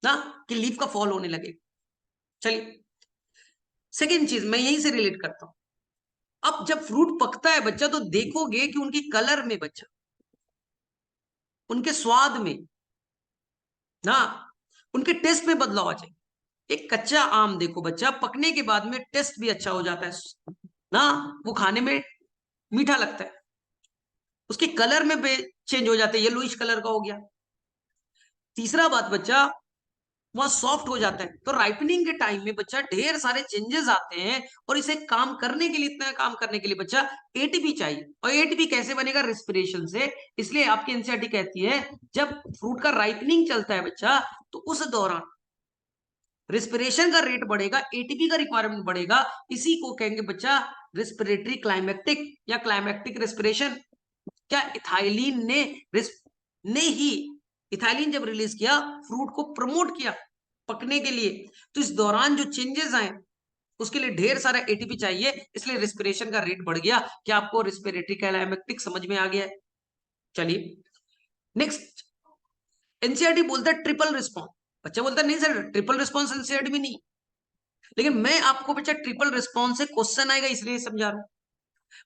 ना कि लीफ का फॉल होने लगे। चलिए सेकेंड चीज मैं यहीं से रिलेट करता हूं। अब जब फ्रूट पकता है बच्चा, तो देखोगे कि उनकी कलर में बच्चा, उनके स्वाद में ना, उनके टेस्ट में बदलाव आ जाए। एक कच्चा आम देखो बच्चा, पकने के बाद में टेस्ट भी अच्छा हो जाता है ना, वो खाने में मीठा लगता है, उसके कलर में चेंज हो जाता है, येलोइश कलर का हो गया। तीसरा बात बच्चा, वह सॉफ्ट हो जाता है। तो राइपनिंग के टाइम में बच्चा ढेर सारे चेंजेस आते हैं, और इसे काम करने के लिए, इतना काम करने के लिए बच्चा एटीपी चाहिए। और एटीपी कैसे बनेगा? रिस्पिरेशन से। इसलिए आपकी एनसीईआरटी कहती है जब फ्रूट का राइपनिंग चलता है बच्चा, तो उस दौरान रिस्पिरेशन का रेट बढ़ेगा, एटीपी का रिक्वायरमेंट बढ़ेगा। इसी को कहेंगे बच्चा रिस्पिरेटरी क्लाइमेक्टिक या क्लाइमेक्टिक रिस्पिरेशन। क्या इथाइलिन ने ही इथाइलिन जब रिलीज किया, फ्रूट को प्रमोट किया पकने के लिए, तो इस दौरान जो चेंजेस आए उसके लिए ढेर सारा एटीपी चाहिए, इसलिए रिस्पिरेशन का रेट बढ़ गया। क्या आपको रिस्पिरेटरी क्लाइमेक्टिक समझ में आ गया है? चलिए नेक्स्ट, एनसीईआरटी बोलता है ट्रिपल रिस्पॉन्स। बच्चा बोलता है नहीं सर ट्रिपल रिस्पॉन्स एनसीईआरटी में नहीं, लेकिन मैं आपको बच्चा ट्रिपल रिस्पॉन्स से क्वेश्चन आएगा इसलिए समझा रहा हूं।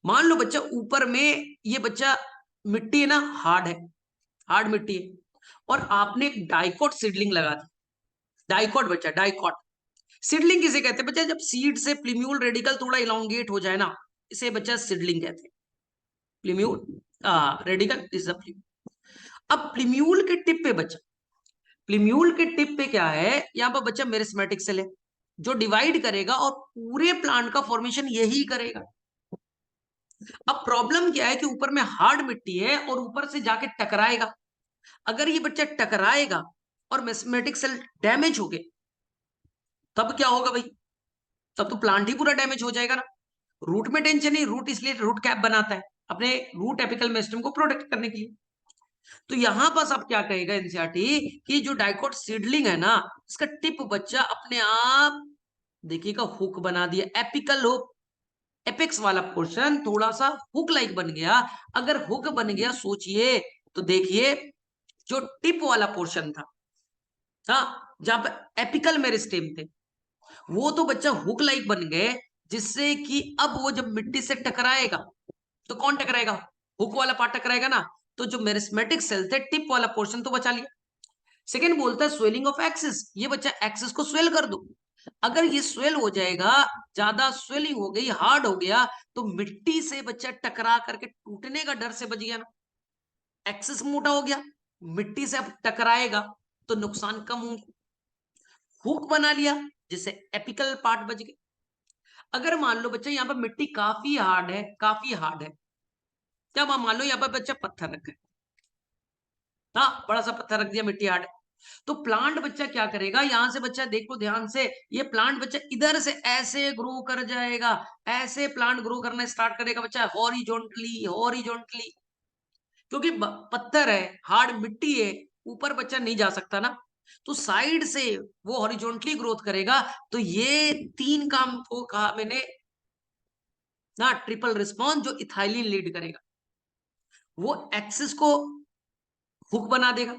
मान लो बच्चा ऊपर में ये बच्चा मिट्टी है ना, हार्ड है, हार्ड मिट्टी है, और आपने एक डाइकॉट सीडलिंग लगा दी। डाइकॉट बच्चा, डाइकॉट सीडलिंग किसे कहते हैं बच्चा? जब सीड से प्लीम्यूल रेडिकल थोड़ा इलोंगेट हो जाए ना, इसे बच्चा सीडलिंग कहते हैं। प्लीम्यूल रेडिकल इज द प्लीम्यूल। अब प्लीम्यूल के टिप पे बच्चा, प्लीम्यूल के टिप पे क्या है? यहाँ पर बच्चा मेरिस्मेटिक सेल है, जो डिवाइड करेगा और पूरे प्लांट का फॉर्मेशन यही करेगा। अब प्रॉब्लम क्या है कि ऊपर में हार्ड मिट्टी है और ऊपर से जाके टकराएगा। अगर ये बच्चा टकराएगा और मैथमेटिक सेल डैमेज हो गए, तब क्या होगा भाई? तब तो प्लांट ही पूरा डैमेज हो जाएगा ना। रूट में टेंशन नहीं, रूट इसलिए रूट कैप बनाता है अपने रूट एपिकल मेरिस्टेम को प्रोटेक्ट करने के लिए। तो यहां पास अब क्या कहेगा एनसीईआरटी कि जो डाइकोट सीडलिंग है ना, इसका टिप बच्चा अपने आप देखिएगा हुक बना दिया, एपिकल हुक। एपेक्स वाला पोर्शन थोड़ा सा हुक लाइक बन गया। अगर हुक बन गया, सोचिए तो देखिए, जो टिप वाला पोर्शन था, हाँ, जहां पर एपिकल मेरिस्टेम थे, वो तो बच्चा हुक लाइक बन गए, जिससे कि अब वो जब मिट्टी से टकराएगा तो कौन टकराएगा? हुक वाला पार्ट टकराएगा ना। तो जो मेरिस्मेटिक सेल थे, टिप वाला पोर्शन तो बचा लिया। सेकेंड बोलता है स्वेलिंग ऑफ एक्सिस, ये बच्चा एक्सिस को स्वेल कर दो। अगर ये स्वेल हो जाएगा, ज्यादा स्वेलिंग हो गई, हार्ड हो गया, तो मिट्टी से बच्चा टकरा करके टूटने का डर से बच गया ना। एक्सिस मोटा हो गया, मिट्टी से अब टकराएगा तो नुकसान कम होंगे। हुक बना लिया, जिससे एपिकल पार्ट बच गए। अगर मान लो बच्चा यहाँ पर मिट्टी काफी हार्ड है, काफी हार्ड है, क्या मान लो यहाँ पर बच्चा पत्थर रखा है, हाँ, बड़ा सा पत्थर रख दिया, मिट्टी हार्ड है, तो प्लांट बच्चा क्या करेगा? यहां से बच्चा देखो ध्यान से, ये प्लांट बच्चा इधर से ऐसे ग्रो कर जाएगा, ऐसे प्लांट ग्रो करना स्टार्ट करेगा बच्चा, हॉरिजॉन्टली हॉरिजॉन्टली। क्योंकि पत्थर है, हार्ड मिट्टी है, ऊपर बच्चा नहीं जा सकता ना, तो साइड से वो हॉरिजॉन्टली ग्रोथ करेगा। तो ये तीन काम को कहा मैंने ना, ट्रिपल रिस्पॉन्स, जो इथाइलिन लीड करेगा। वो एक्सिस को हुक बना देगा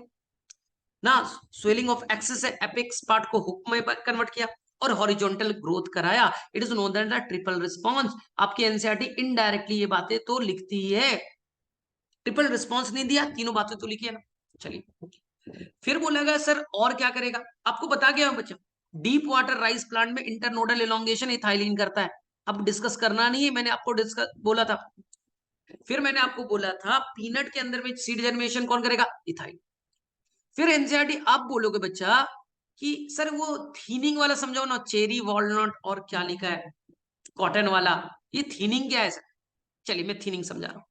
ना, स्वेलिंग ऑफ एक्सिस है, एपेक्स पार्ट को हुक में कन्वर्ट किया और हॉरिजॉन्टल ग्रोथ कराया। It is known that the triple response. आपकी एनसीईआरटी इनडायरेक्टली ये बातें तो लिखती है, ट्रिपल रिस्पॉन्स नहीं दिया, तीनों बातें तो लिखी है ना। चलिए, फिर बोलेगा सर और क्या करेगा? आपको बता गया बच्चा, डीप वाटर राइस प्लांट में इंटरनोडल एलोंगेशन इथाइलिन करता है। अब डिस्कस करना नहीं है, मैंने आपको डिस्कस बोला था। फिर मैंने आपको बोला था पीनट के अंदर में सीड जर्मिनेशन कौन करेगा? इथाइल। फिर एनसीईआरटी आप बोलोगे बच्चा कि सर वो थीनिंग वाला समझाओ ना, चेरी वॉलनट और क्या लिखा है, कॉटन वाला, ये थीनिंग क्या है सर? चलिए मैं थीनिंग समझा रहा हूं।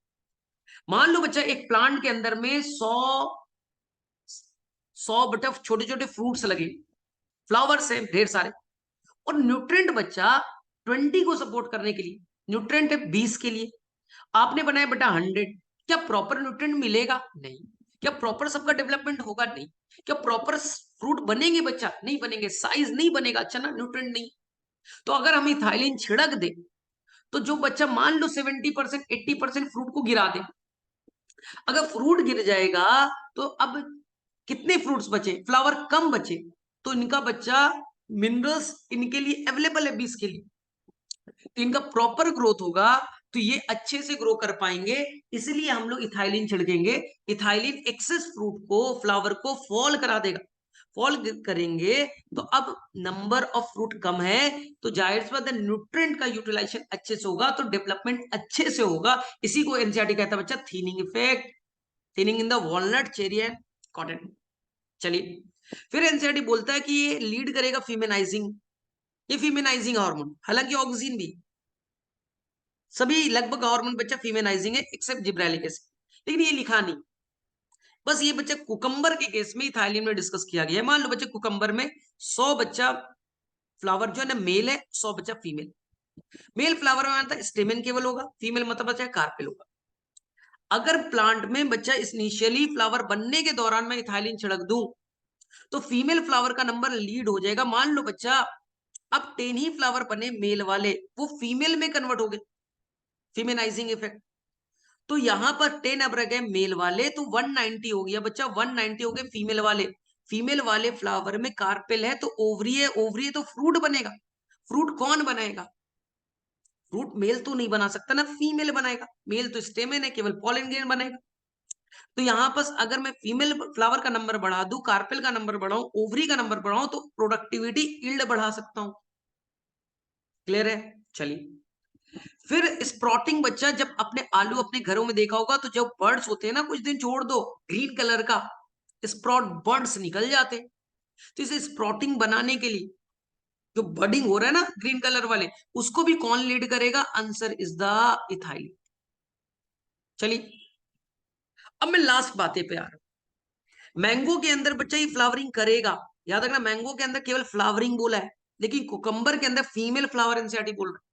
मान लो बच्चा एक प्लांट के अंदर में 100 बटा छोटे छोटे फ्रूट्स लगे, फ्लावर्स है ढेर सारे, और न्यूट्रेंट बच्चा 20 को सपोर्ट करने के लिए, न्यूट्रेंट है 20 के लिए, आपने बनाया बेटा 100। क्या प्रॉपर न्यूट्रेंट मिलेगा? नहीं। क्या प्रॉपर सबका डेवलपमेंट होगा? नहीं। क्या प्रॉपर फ्रूट बनेंगे बच्चा? नहीं बनेंगे, साइज नहीं बनेगा, अच्छा ना, न्यूट्रेंट नहीं। तो अगर हम इथाइलिन छिड़क दे, तो जो बच्चा मान लो 70% 80% फ्रूट को गिरा दे, अगर फ्रूट गिर जाएगा तो अब कितने फ्रूट्स बचे? फ्लावर कम बचे, तो इनका बच्चा मिनरल्स इनके लिए अवेलेबल है 20 के लिए, तो इनका प्रॉपर ग्रोथ होगा, तो ये अच्छे से ग्रो कर पाएंगे। इसलिए हम लोग इथाइलिन छिड़केंगे। इथाइलिन एक्सेस फ्रूट को, फ्लावर को फॉल करा देगा। फॉल करेंगे तो अब नंबर ऑफ फ्रूट कम है, तो जाहिर सी बात है न्यूट्रिएंट का यूटिलाइजेशन अच्छे से होगा, तो डेवलपमेंट अच्छे से होगा। इसी को एनसीईआरटी कहता है बच्चा thinning effect, thinning in the walnut, cherry and cotton. चलिए, फिर एनसीईआरटी बोलता है कि ये लीड करेगा फीमेनाइजिंग, ये फीमेनाइजिंग हार्मोन, हालांकि ऑक्सीन भी, सभी लगभग हार्मोन बच्चा फीमेनाइजिंग है एक्सेप्ट जिब्रेलिक एसिड, लेकिन ये लिखा नहीं। बस ये बच्चा कुकम्बर के केस में इथाइलिन में डिस्कस किया गया है। मान लो बच्चे कुकम्बर में 100 बच्चा फ्लावर जो है ना मेल है, 100 बच्चा फीमेल। मेल फ्लावर में आता है स्टेमेन केवल होगा, फीमेल मतलब बच्चा कार्पेल होगा। अगर प्लांट में बच्चा इनिशियली फ्लावर बनने के दौरान मैं इथाइलिन छिड़क दूं, तो फीमेल फ्लावर का नंबर लीड हो जाएगा। मान लो बच्चा अब 10 ही फ्लावर बने मेल वाले, वो फीमेल में कन्वर्ट हो गए, फीमेनाइजिंग इफेक्ट। तो यहां पर 10 अब रह गए मेल वाले, तो 190 हो गया बच्चा, 190 हो गए फीमेल वाले। फीमेल वाले फ्लावर में कार्पेल है, तो ओवरी है, ओवरी है तो फ्रूट बनेगा। फ्रूट कौन बनाएगा? फ्रूट मेल तो नहीं बना सकता ना, फीमेल बनाएगा। मेल तो स्टेमेन है, केवल पॉलन ग्रेन बनेगा। तो यहां पर अगर मैं फीमेल फ्लावर का नंबर बढ़ा दूं, कार्पेल का नंबर बढ़ाऊं, ओवरी का नंबर बढ़ाऊं, तो प्रोडक्टिविटी, यील्ड बढ़ा सकता हूं। क्लियर है? चलिए, फिर स्प्रॉटिंग बच्चा, जब अपने आलू अपने घरों में देखा होगा, तो जब बर्ड्स होते हैं ना, कुछ दिन छोड़ दो, ग्रीन कलर का स्प्रॉट बर्ड्स निकल जाते। तो इसे स्प्रॉटिंग बनाने के लिए जो बडिंग हो रहा है ना ग्रीन कलर वाले, उसको भी कौन लीड करेगा? Answer is the ethylene. चलिए अब मैं लास्ट बातें पे आ रहा हूं। मैंगो के अंदर बच्चा ये फ्लावरिंग करेगा, याद रखना मैंगो के अंदर केवल फ्लावरिंग बोला है, लेकिन कुकम्बर के अंदर फीमेल फ्लावर एनसीईआरटी बोल रहा है।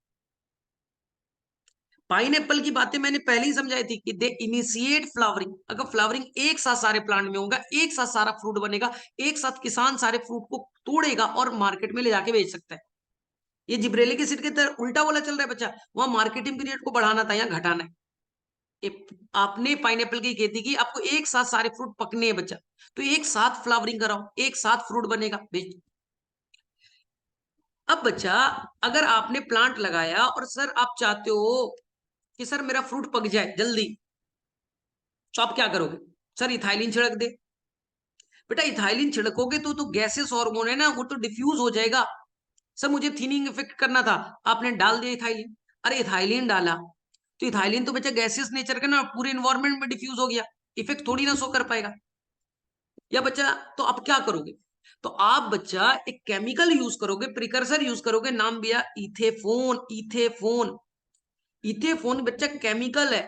पाइनएप्पल की बातें मैंने पहले ही समझाई थी कि दे इनिशिएट फ्लावरिंग। अगर फ्लावरिंग एक साथ सारे प्लांट में होगा, एक साथ सारा फ्रूट बनेगा, एक साथ किसान सारे फ्रूट को तोड़ेगा और मार्केट में ले जाके बेच सकता है। ये जिब्रेलिक एसिड के तरह उल्टा वाला चल रहा है बच्चा, वहां मार्केटिंग पीरियड को बढ़ाना था, यहाँ घटाना है। आपने पाइनएप्पल की खेती की, आपको एक साथ सारे फ्रूट पकने हैं बच्चा, तो एक साथ फ्लावरिंग कराओ, एक साथ फ्रूट बनेगा, बेच। अब बच्चा अगर आपने प्लांट लगाया और सर आप चाहते हो कि सर मेरा फ्रूट पक जाए जल्दी, तो आप क्या करोगे? सर इथाइलिन छिड़क दे। बेटा इथाइलिन छिड़कोगे तो गैसेस हार्मोन है ना, वो तो डिफ्यूज हो जाएगा। सर मुझे थीनिंग इफेक्ट करना था, आपने डाल दिया इथाइलिन। अरे इथाइलिन डाला तो इथाइलिन तो बच्चा गैसेस नेचर का ना, पूरे इन्वायरमेंट में डिफ्यूज हो गया, इफेक्ट थोड़ी ना शो कर पाएगा। या बच्चा तो आप क्या करोगे? तो आप बच्चा एक केमिकल यूज करोगे, प्रिकर्सर यूज करोगे, नाम दिया इथेफोन। इथेफोन, इथेफोन बच्चा केमिकल है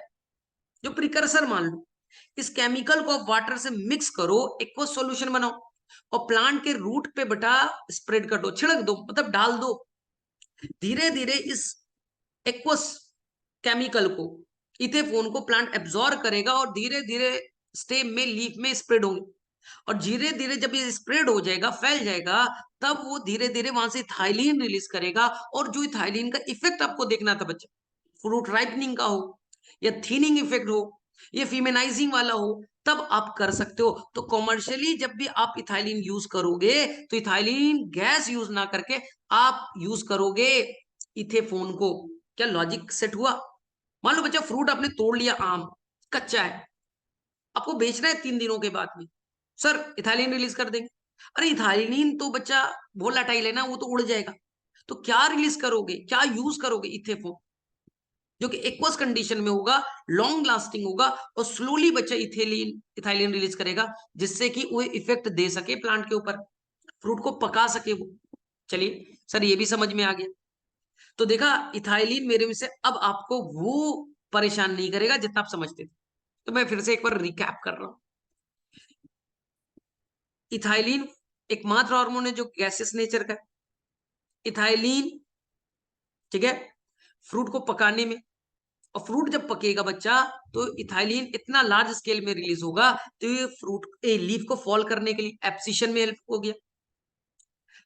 जो प्रिकर्सर मान लो। इस केमिकल को आप वाटर से मिक्स करो, एक्वस सॉल्यूशन बनाओ और प्लांट के रूट पे बेटा स्प्रेड कर दो, छिड़क दो, मतलब डाल दो। धीरे धीरे इस एक्वस केमिकल को, इथेफोन को प्लांट एब्जॉर्ब करेगा और धीरे धीरे स्टेम में, लीफ में स्प्रेड होंगे। और धीरे धीरे जब ये स्प्रेड हो जाएगा, फैल जाएगा, तब वो धीरे धीरे वहां से थाइलिन रिलीज करेगा। और जो थाइलिन का इफेक्ट आपको देखना था बच्चा, फ्रूट राइपनिंग का हो या थीनिंग इफेक्ट हो या फीमेनाइजिंग वाला हो, तब आप कर सकते हो। तो कॉमर्शियली जब भी आप इथाइलिन यूज करोगे तो इथाइलिन गैस यूज ना करके आप यूज करोगे इथेफोन को। क्या लॉजिक सेट हुआ? मान लो बच्चा फ्रूट आपने तोड़ लिया, आम कच्चा है, आपको बेचना है 3 दिनों के बाद में, सर इथाइलिन रिलीज कर देंगे। अरे इथाइलिन तो बच्चा वोलाटाइल है ना, वो तो उड़ जाएगा। तो क्या रिलीज करोगे, क्या यूज करोगे? इथेफोन, जो कि एक्वस कंडीशन में होगा, लॉन्ग लास्टिंग होगा और स्लोली बच्चा इथेलिन इथाइलिन रिलीज करेगा, जिससे कि वो इफेक्ट दे सके प्लांट के ऊपर, फ्रूट को पका सके वो। चलिए सर ये भी समझ में आ गया। तो देखा इथाइलिन मेरे में से अब आपको वो परेशान नहीं करेगा जितना आप समझते थे। तो मैं फिर से एक बार रिकैप कर रहा हूं। इथाइलिन एकमात्र हार्मोन है जो गैसियस नेचर का है। इथाइलिन, ठीक है, फ्रूट को पकाने में, और फ्रूट जब पकेगा बच्चा तो इथाइलिन इतना लार्ज स्केल में रिलीज होगा, तो ये फ्रूट लीफ को फॉल करने के लिए एप्सिशन में हेल्प हो गया।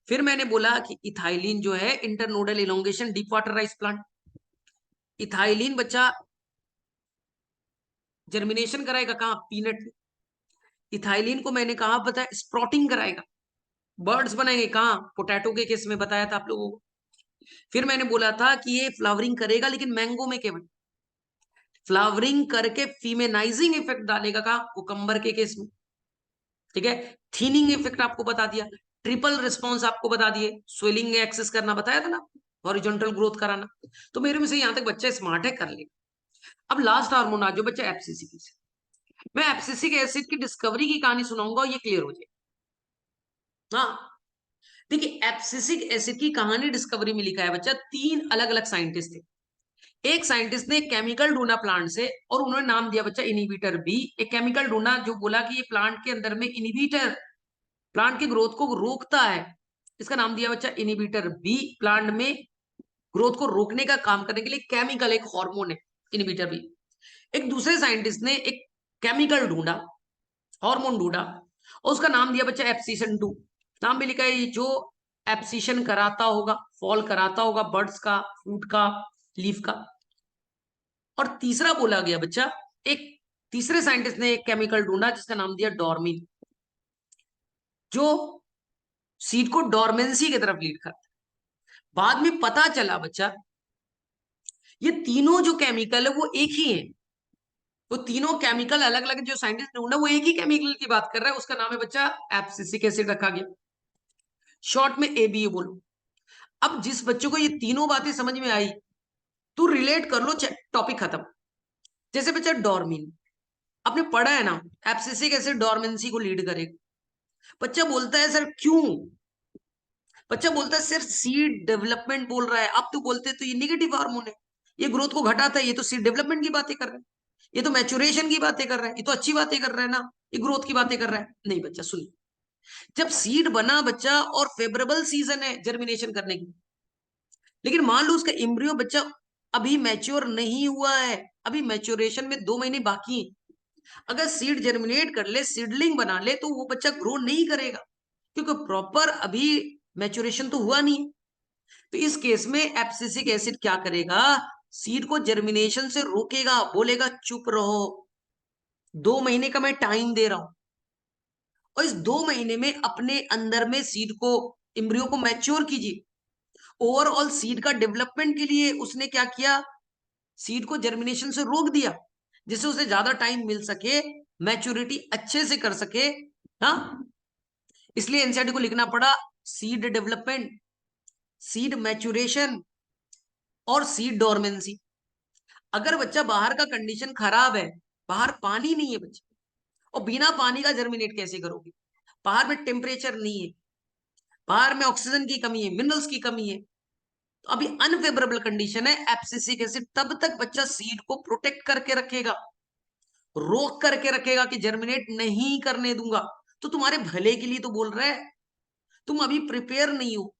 फिर मैंने बोला कि इथाइलिन जो है internodal elongation deep water rice plant. Ethylene बच्चा जर्मिनेशन कराएगा कहाँ? पीनट में। इथाइलिन को मैंने कहा बताया स्प्राउटिंग कराएगा, बर्ड्स बनाएंगे कहाँ? पोटैटो के केस में बताया था आप लोगों को। फिर मैंने बोला था कि ये फ्लावरिंग करेगा लेकिन मैंगो में केवल, फ्लावरिंग करके फीमेनाइजिंग इफेक्ट डालेगा कहाँ? कुकम्बर के केस में। ठीक है, थीनिंग इफेक्ट आपको बता दिया, ट्रिपल रिस्पॉन्स आपको बता दिए, स्वेलिंग एक्सेस करना बताया था ना, हॉरिजॉन्टल ग्रोथ कराना। तो मेरे में से यहां तक बच्चा स्मार्ट है, कर लेगा। अब लास्ट हार्मोन आ जाओ बच्चा एब्सिसिक एसिड। मैं एब्सिसिक एसिड की डिस्कवरी की कहानी सुनाऊंगा और ये क्लियर हो जाए। हाँ देखिए, एब्सिसिक एसिड की कहानी डिस्कवरी में लिखा है बच्चा, 3 अलग अलग साइंटिस्ट थे। एक साइंटिस्ट ने केमिकल ढूंढा प्लांट से और उन्होंने नाम दिया बच्चा इनहिबिटर बी। एक केमिकल ढूंढा जो बोला कि ये प्लांट के अंदर में इनहिबिटर, प्लांट की ग्रोथ को रोकता है, इसका नाम दिया बच्चा इनहिबिटर बी। प्लांट में ग्रोथ को रोकने का काम करने के लिए केमिकल, एक हार्मोन है इनहिबिटर बी। एक दूसरे साइंटिस्ट ने एक केमिकल ढूंढा, हार्मोन ढूंढा और उसका नाम दिया बच्चा एप्सिशन 2। नाम भी लिखा है जो एप्सिशन कराता होगा, फॉल कराता होगा बर्ड्स का, फ्रूट का, लीफ का। और तीसरा बोला गया बच्चा, एक तीसरे साइंटिस्ट ने एक केमिकल ढूंढा जिसका नाम दिया डॉर्मिन, जो सीड को डॉर्मेंसी की तरफ लीड करता है। बाद में पता चला बच्चा ये तीनों जो केमिकल है वो एक ही है। वो तीनों केमिकल अलग अलग जो साइंटिस्ट ढूंढा वो एक ही केमिकल की बात कर रहा है, उसका नाम है बच्चा एब्सिसिक एसिड रखा गया, शॉर्ट में एबीए बोलो। अब जिस बच्चों को ये तीनों बातें समझ में आई, तो रिलेट कर लो, टॉपिक खत्म। जैसे बच्चा डॉर्मिन, आपने पढ़ा है ना, एब्सिसिक एसिड डॉर्मेंसी को लीड करेगा। बच्चा बोलता है सर क्यों? बच्चा बोलता है सिर्फ सीड डेवलपमेंट बोल रहा है, आप तो बोलते तो ये निगेटिव हार्मोन है, ये ग्रोथ को घटाता है, ये तो सीड डेवलपमेंट की बातें कर रहे हैं। ये तो मैच्योरेशन की बातें कर रहा है, ये तो अच्छी बातें कर रहा है ना, ये ग्रोथ की बातें कर रहा है। नहीं बच्चा सुनिए, जब सीड बना बच्चा और फेवरेबल सीजन है जर्मिनेशन करने की, लेकिन मान लो उसका एम्ब्रियो बच्चा अभी मैच्योर नहीं हुआ है, अभी मैच्योरेशन में 2 महीने बाकी है, अगर सीड जर्मिनेट कर ले, सीडलिंग बना ले, तो वो बच्चा ग्रो नहीं करेगा, क्योंकि प्रॉपर अभी मैच्योरेशन तो हुआ नहीं। तो इस केस में एब्सिसिक एसिड क्या करेगा, सीड को जर्मिनेशन से रोकेगा, बोलेगा चुप रहो, 2 महीने का मैं टाइम दे रहा हूं, और इस 2 महीने में अपने अंदर में सीड को, इम्ब्रियो को मैच्योर कीजिए। ओवरऑल सीड का डेवलपमेंट के लिए उसने क्या किया, सीड को जर्मिनेशन से रोक दिया, जिससे उसे ज्यादा टाइम मिल सके, मैच्योरिटी अच्छे से कर सके। हाँ, इसलिए एनसीईआरटी को लिखना पड़ा सीड डेवलपमेंट, सीड मैच्योरेशन और सीड डोरमेंसी। अगर बच्चा बाहर का कंडीशन खराब है, बाहर पानी नहीं है बच्चा, और बिना पानी का जर्मिनेट कैसे करोगे, बाहर में टेम्परेचर नहीं है, बाहर में ऑक्सीजन की कमी है, मिनरल्स की कमी है, तो अभी अनफेवरेबल कंडीशन है, एब्सिसिक एसिड तब तक बच्चा सीड को प्रोटेक्ट करके रखेगा, रोक करके रखेगा कि जर्मिनेट नहीं करने दूंगा। तो तुम्हारे भले के लिए तो बोल रहा है, तुम अभी प्रिपेयर नहीं हो,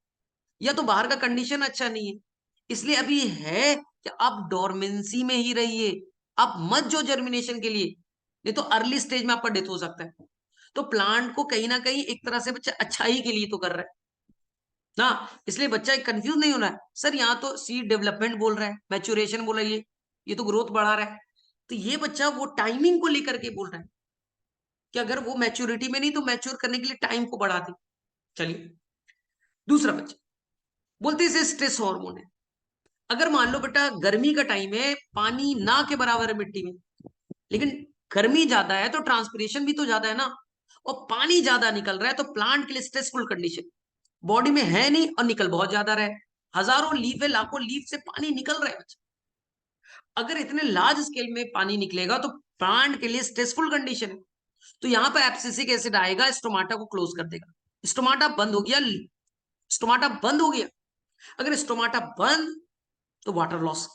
या तो बाहर का कंडीशन अच्छा नहीं है, इसलिए अभी है कि आप डोरमेंसी में ही रहिए, आप मत जो जर्मिनेशन के लिए, नहीं तो अर्ली स्टेज में आपका डेथ हो सकता है। तो प्लांट को कहीं ना कहीं एक तरह से बच्चा अच्छाई के लिए तो कर रहा है ना, इसलिए बच्चा कंफ्यूज नहीं होना है, सर यहाँ तो सीड डेवलपमेंट बोल रहा है, मैच्योरेशन बोल रहा है, ये तो ग्रोथ बढ़ा रहा है। तो ये बच्चा वो टाइमिंग को लेकर के बोल रहा है कि अगर वो मैच्योरिटी में नहीं तो मैच्योर करने के लिए टाइम को बढ़ा दे। चलिए दूसरा बच्चा बोलते इसे स्ट्रेस हार्मोन है। अगर मान लो बेटा गर्मी का टाइम है, पानी ना के बराबर है मिट्टी में, लेकिन गर्मी ज्यादा है तो ट्रांसपिरेशन भी तो ज्यादा है ना, और पानी ज्यादा निकल रहा है, तो प्लांट के लिए स्ट्रेसफुल कंडीशन, बॉडी में है नहीं और निकल बहुत ज्यादा रहा है, हजारों लीफ है, लाखों लीफ से पानी निकल रहा है बच्चा। अगर इतने लार्ज स्केल में पानी निकलेगा तो प्लांट के लिए स्ट्रेसफुल कंडीशन है, तो यहां पर एब्सिसिक एसिड आएगा, स्टोमाटा को क्लोज कर देगा, स्टोमाटा बंद हो गया, स्टोमाटा बंद हो गया। अगर स्टोमाटा बंद तो वाटर लॉस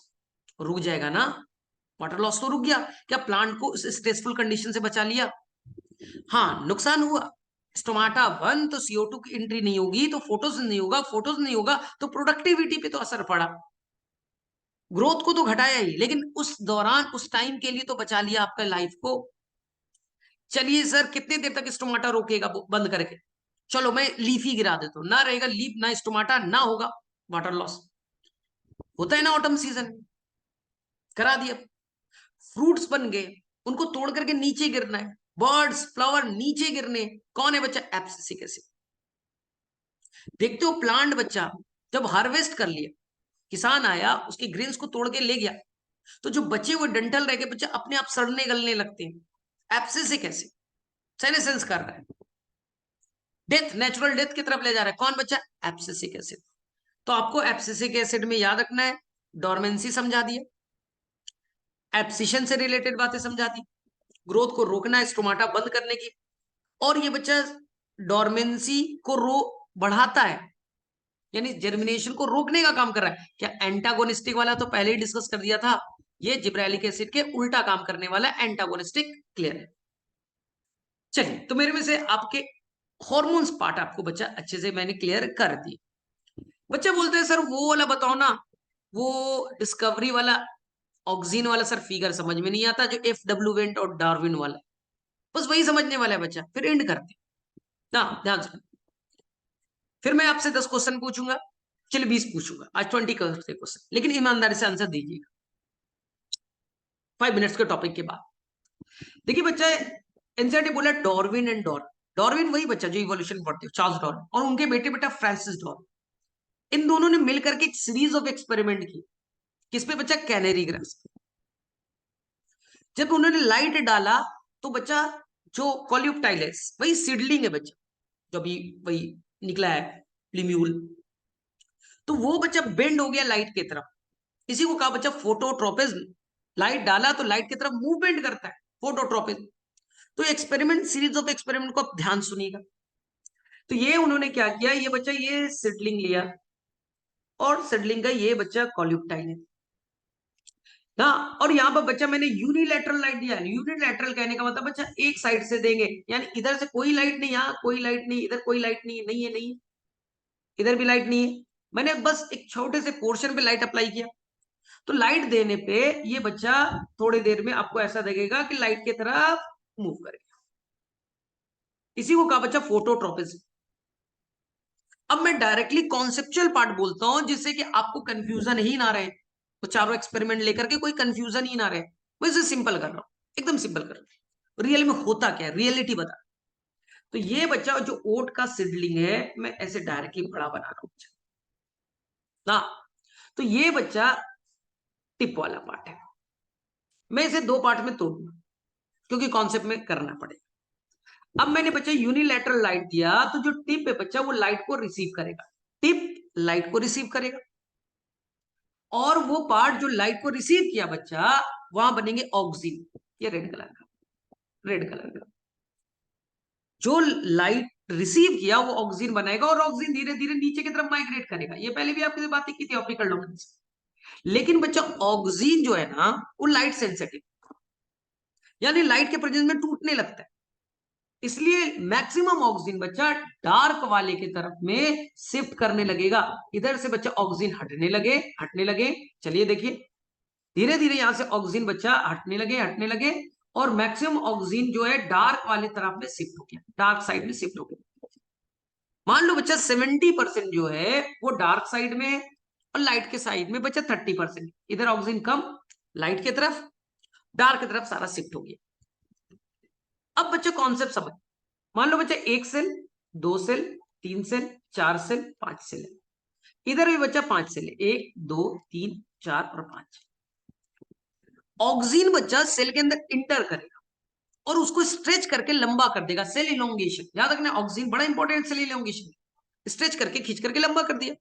रुक जाएगा ना, वाटर लॉस तो रुक गया, क्या प्लांट को स्ट्रेसफुल कंडीशन से बचा लिया। हाँ नुकसान हुआ, स्टोमाटा बंद तो CO2 की एंट्री नहीं होगी, तो फोटोस नहीं होगा, फोटोस नहीं होगा तो प्रोडक्टिविटी पे तो असर पड़ा, ग्रोथ को तो घटाया ही, लेकिन उस दौरान उस टाइम के लिए तो बचा लिया आपका लाइफ को। चलिए सर कितने देर तक स्टोमाटा रोकेगा बंद करके, चलो मैं लीफ ही गिरा देता हूं, ना रहेगा लीफ ना स्टोमाटा ना होगा वाटर लॉस, होता है ना ऑटम सीजन, करा दिया। फ्रूट्स बन गए, उनको तोड़ करके नीचे गिरना है, बर्ड्स फ्लावर नीचे गिरने, कौन है बच्चा, एब्सिसिक एसिड। देखते हो प्लांट बच्चा जब हार्वेस्ट कर लिया, किसान आया उसके ग्रेन्स को तोड़ के ले गया, तो जो बचे हुए डंठल रह गए बच्चा अपने आप सड़ने गलने लगते हैं, एब्सिसिक एसिड सेनेसेंस कर रहा है, डेथ, नेचुरल डेथ की तरफ ले जा रहा है, कौन बच्चा, एब्सिसिक एसिड। तो आपको एब्सिसिक एसिड में याद रखना है, डोरमेंसी समझा दिया, एब्सिशन से रिलेटेड बातें समझा दी, ग्रोथ को रोकना है, स्टोमाटा बंद करने की, और ये बच्चा डोरमेंसी को बढ़ाता है, यानी जर्मिनेशन को रोकने का काम कर रहा है। क्या एंटागोनिस्टिक वाला तो पहले ही डिस्कस कर दिया था, ये जिब्रेलिक एसिड के उल्टा काम करने वाला एंटागोनिस्टिक, क्लियर है। चलिए तो मेरे में से आपके हॉर्मोन्स पार्ट आपको बच्चा अच्छे से मैंने क्लियर कर दी। बच्चा बोलते हैं सर वो वाला बताओ ना, वो डिस्कवरी वाला ऑक्सीजन वाला सर फिगर समझ में नहीं आता, जो FW वेंट और डार्विन वाला, बस वही समझने वाला है बच्चा, फिर एंड करते ना, ध्यान से। फिर मैं आपसे 10 क्वेश्चन पूछूंगा, चलिए 20 पूछूंगा, आज 20 करते क्वेश्चन, लेकिन ईमानदारी से आंसर दीजिएगा 5 मिनट्स के टॉपिक के बाद। देखिए बच्चा, एनसीईआरटी बोला डार्विन एंड डॉर्विन, डार्विन वही बच्चा जो इवोल्यूशन पढ़ते हो, चार्ल्स डार्विन, और उनके बेटे बेटा फ्रांसिस डार्विन, इन दोनों ने मिलकर के एक सीरीज ऑफ एक्सपेरिमेंट की, किस पे बच्चा, कैनेरी ग्रास। जब उन्होंने लाइट डाला तो बच्चा जो कॉल्यूप्टाइलेस, वही सीडलिंग है बच्चा, जो अभी वही निकला है प्लीम्यूल, तो वो बच्चा बेंड हो गया लाइट की तरफ, इसी को कहा बच्चा फोटोट्रोपिज्म। लाइट डाला तो लाइट की तरफ मूवमेंट करता है, फोटोट्रोपिज्म। तो एक्सपेरिमेंट, सीरीज ऑफ एक्सपेरिमेंट को आप ध्यान सुनिएगा। तो ये उन्होंने क्या किया, ये बच्चा ये सिडलिंग लिया, और सिडलिंग का ये बच्चा कॉल्यूप्टाइल है, ना। और यहाँ पर बच्चा मैंने यूनिलैटरल लाइट दिया है। यूनिलैटरल कहने का मतलब बच्चा एक साइड से देंगे, यानी इधर से कोई लाइट नहीं, यहाँ कोई लाइट नहीं, इधर कोई लाइट नहीं है, नहीं है, नहीं है, इधर भी लाइट नहीं है। मैंने बस एक छोटे से पोर्शन पे लाइट अप्लाई किया, तो लाइट देने पे ये बच्चा थोड़ी देर में आपको ऐसा लगेगा कि लाइट की तरफ मूव करेगा। इसी को कहा बच्चा फोटोट्रोपिज्म। अब मैं डायरेक्टली कॉन्सेप्चुअल पार्ट बोलता हूं, जिससे कि आपको कंफ्यूजन ही ना रहे, तो चारों एक्सपेरिमेंट लेकर के कोई कंफ्यूजन ही ना रहे। मैं इसे सिंपल कर रहा हूं, एकदम सिंपल कर रहा हूं। रियल में होता क्या है, रियलिटी बता। तो ये बच्चा जो ओट का सीडलिंग है, मैं ऐसे डायरेक्टली बड़ा बना रहा हूं बच्चा ना। तो ये बच्चा टिप वाला पार्ट है। मैं इसे दो पार्ट में तोड़ूंगा, क्योंकि कॉन्सेप्ट में करना पड़ेगा। अब मैंने बच्चा यूनिलैटरल लाइट दिया, तो जो टिप है बच्चा वो लाइट को रिसीव करेगा। टिप लाइट को रिसीव करेगा, और वो पार्ट जो लाइट को रिसीव किया बच्चा, वहां बनेंगे ऑक्सीन। ये रेड कलर का, रेड कलर का जो लाइट रिसीव किया वो ऑक्सीन बनाएगा, और ऑक्सीन धीरे धीरे नीचे की तरफ माइग्रेट करेगा। ये पहले भी आपके बातें की थी ऑप्टिकल डोमेन। लेकिन बच्चा ऑक्सीन जो है ना, वो लाइट सेंसिटिव, यानी लाइट के प्रेजेंस में टूटने लगता है। इसलिए मैक्सिमम ऑक्सीजन बच्चा डार्क वाले की तरफ में शिफ्ट करने लगेगा। इधर से बच्चा ऑक्सीजन हटने लगे, हटने लगे। चलिए देखिए, धीरे धीरे यहां से ऑक्सीजन बच्चा हटने लगे, हटने लगे, और मैक्सिमम ऑक्सीजन जो है डार्क वाले तरफ में शिफ्ट हो गया, डार्क साइड में शिफ्ट हो गया। मान लो बच्चा 70% जो है वो डार्क साइड में है, और लाइट के साइड में बच्चा 30%। इधर ऑक्सीजन कम, लाइट की तरफ, डार्क की तरफ सारा शिफ्ट हो गया। अब बच्चा कॉन्सेप्ट समझ। मान लो बच्चा एक सेल, दो सेल, तीन सेल, चार सेल, पांच सेल है। इधर भी बच्चा पांच सेल है, एक, दो, तीन, चार और पांच। ऑक्सीजन बच्चा सेल के अंदर इंटर करेगा, और उसको स्ट्रेच करके लंबा कर देगा, सेल इलोंगेशन। याद रखना, ऑक्सीजन बड़ा इंपॉर्टेंट, सेल इलोंगेशन। स्ट्रेच करके, खींच करके लंबा कर दिया।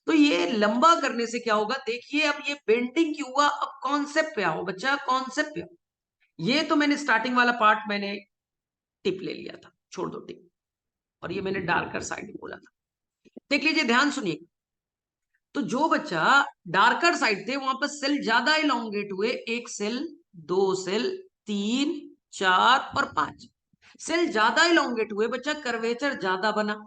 तो ये लंबा करने से क्या होगा, देखिए अब ये बेंडिंग क्यों हुआ। अब कॉन्सेप्ट पे आओ बच्चा, कॉन्सेप्ट पे आओ। ये तो मैंने स्टार्टिंग वाला पार्ट मैंने टिप ले लिया था, छोड़ दो टिप, और ये मैंने डार्कर साइड बोला था। देख लीजिए, ध्यान सुनिए। तो जो बच्चा डार्कर साइड थे, वहां पर सेल ज्यादा इलोंगेट हुए। एक सेल, दो सेल, तीन, चार और पांच। सेल ज्यादा इलोंगेट हुए बच्चा, कर्वेचर ज्यादा बना।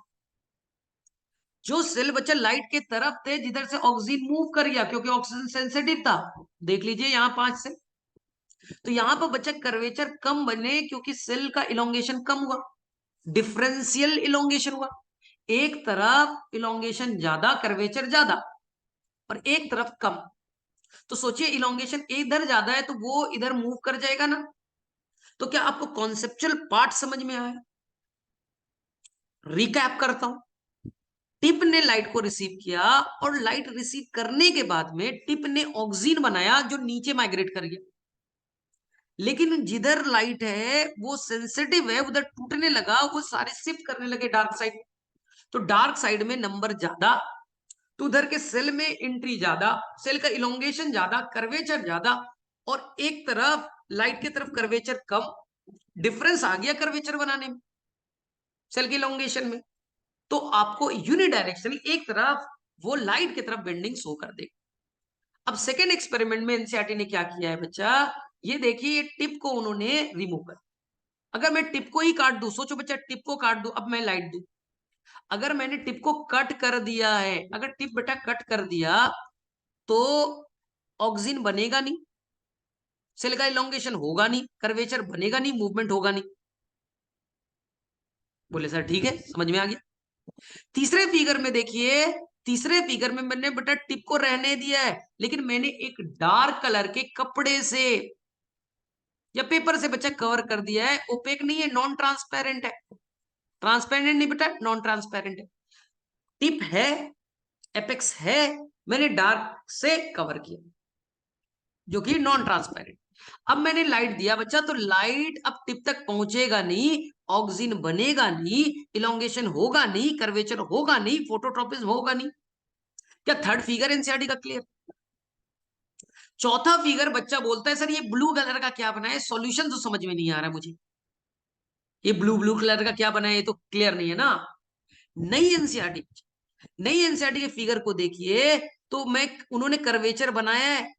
जो सेल बच्चा लाइट के तरफ थे, जिधर से ऑक्सीजन मूव कर गया, क्योंकि ऑक्सीजन सेंसिटिव था। देख लीजिए यहाँ पांच सेल। तो यहां पर बच्चा कर्वेचर कम बने, क्योंकि सेल का इलोंगेशन कम हुआ, डिफरेंशियल इलोंगेशन हुआ। एक तरफ इलोंगेशन ज्यादा, कर्वेचर ज्यादा, और एक तरफ कम। तो सोचिए, इलोंगेशन इधर ज्यादा है तो वो इधर मूव कर जाएगा ना। तो क्या आपको कॉन्सेप्चुअल पार्ट समझ में आया? रिकैप करता हूं। टिप ने लाइट को रिसीव किया, और लाइट रिसीव करने के बाद में टिप ने ऑक्सीजन बनाया, जो नीचे माइग्रेट कर गया। लेकिन जिधर लाइट है वो सेंसिटिव है, उधर टूटने लगा, वो सारे शिफ्ट करने लगे डार्क साइड। तो डार्क साइड में नंबर ज्यादा, तो उधर के सेल में एंट्री ज्यादा, सेल का इलोंगेशन ज्यादा, कर्वेचर ज्यादा, और एक तरफ लाइट की तरफ कर्वेचर कम। डिफरेंस आ गया कर्वेचर बनाने में, सेल के इलोंगेशन में। तो आपको यूनिडायरेक्शनल एक तरफ वो लाइट की तरफ बेंडिंग शो कर देगा। अब सेकेंड एक्सपेरिमेंट में एनसीईआरटी ने क्या किया है बच्चा, ये देखिए, ये टिप को उन्होंने रिमूव कर। अगर मैं टिप को ही काट दूं, सोचो बच्चा, टिप को काट दूं, अब मैं लाइट दूं। अगर मैंने टिप को कट कर दिया है, अगर टिप बेटा कट कर दिया, तो ऑक्सीजन बनेगा नहीं, सेल का इलोंगेशन होगा नहीं, कर्वेचर बनेगा नहीं, मूवमेंट होगा नहीं। बोले सर ठीक है, समझ में आ गया। तीसरे फिगर में देखिए, तीसरे फिगर में मैंने बेटा टिप को रहने दिया है, लेकिन मैंने एक डार्क कलर के कपड़े से या पेपर से बच्चा कवर कर दिया है। ओपेक नहीं है, नॉन ट्रांसपेरेंट है। ट्रांसपेरेंट नहीं बेटा, नॉन ट्रांसपेरेंट है। टिप है, एपेक्स है, मैंने डार्क से कवर किया, जो कि नॉन ट्रांसपेरेंट। अब मैंने लाइट दिया बच्चा, तो लाइट अब टिप तक पहुंचेगा नहीं, ऑक्सीजन बनेगा नहीं, इलोंगेशन होगा नहीं, कर्वेचर होगा नहीं, फोटोट्रोपिज्म होगा नहीं। क्या थर्ड फिगर एनसीईआरटी का क्लियर? चौथा फिगर बच्चा बोलता है सर ये ब्लू कलर का क्या बना है, सॉल्यूशन तो समझ में नहीं आ रहा मुझे। ये ब्लू ब्लू कलर का क्या बना है, ये तो क्लियर नहीं है ना। नई एनसीईआरटी, नई एनसीईआरटी के फिगर को देखिए, तो मैं उन्होंने कर्वेचर बनाया है,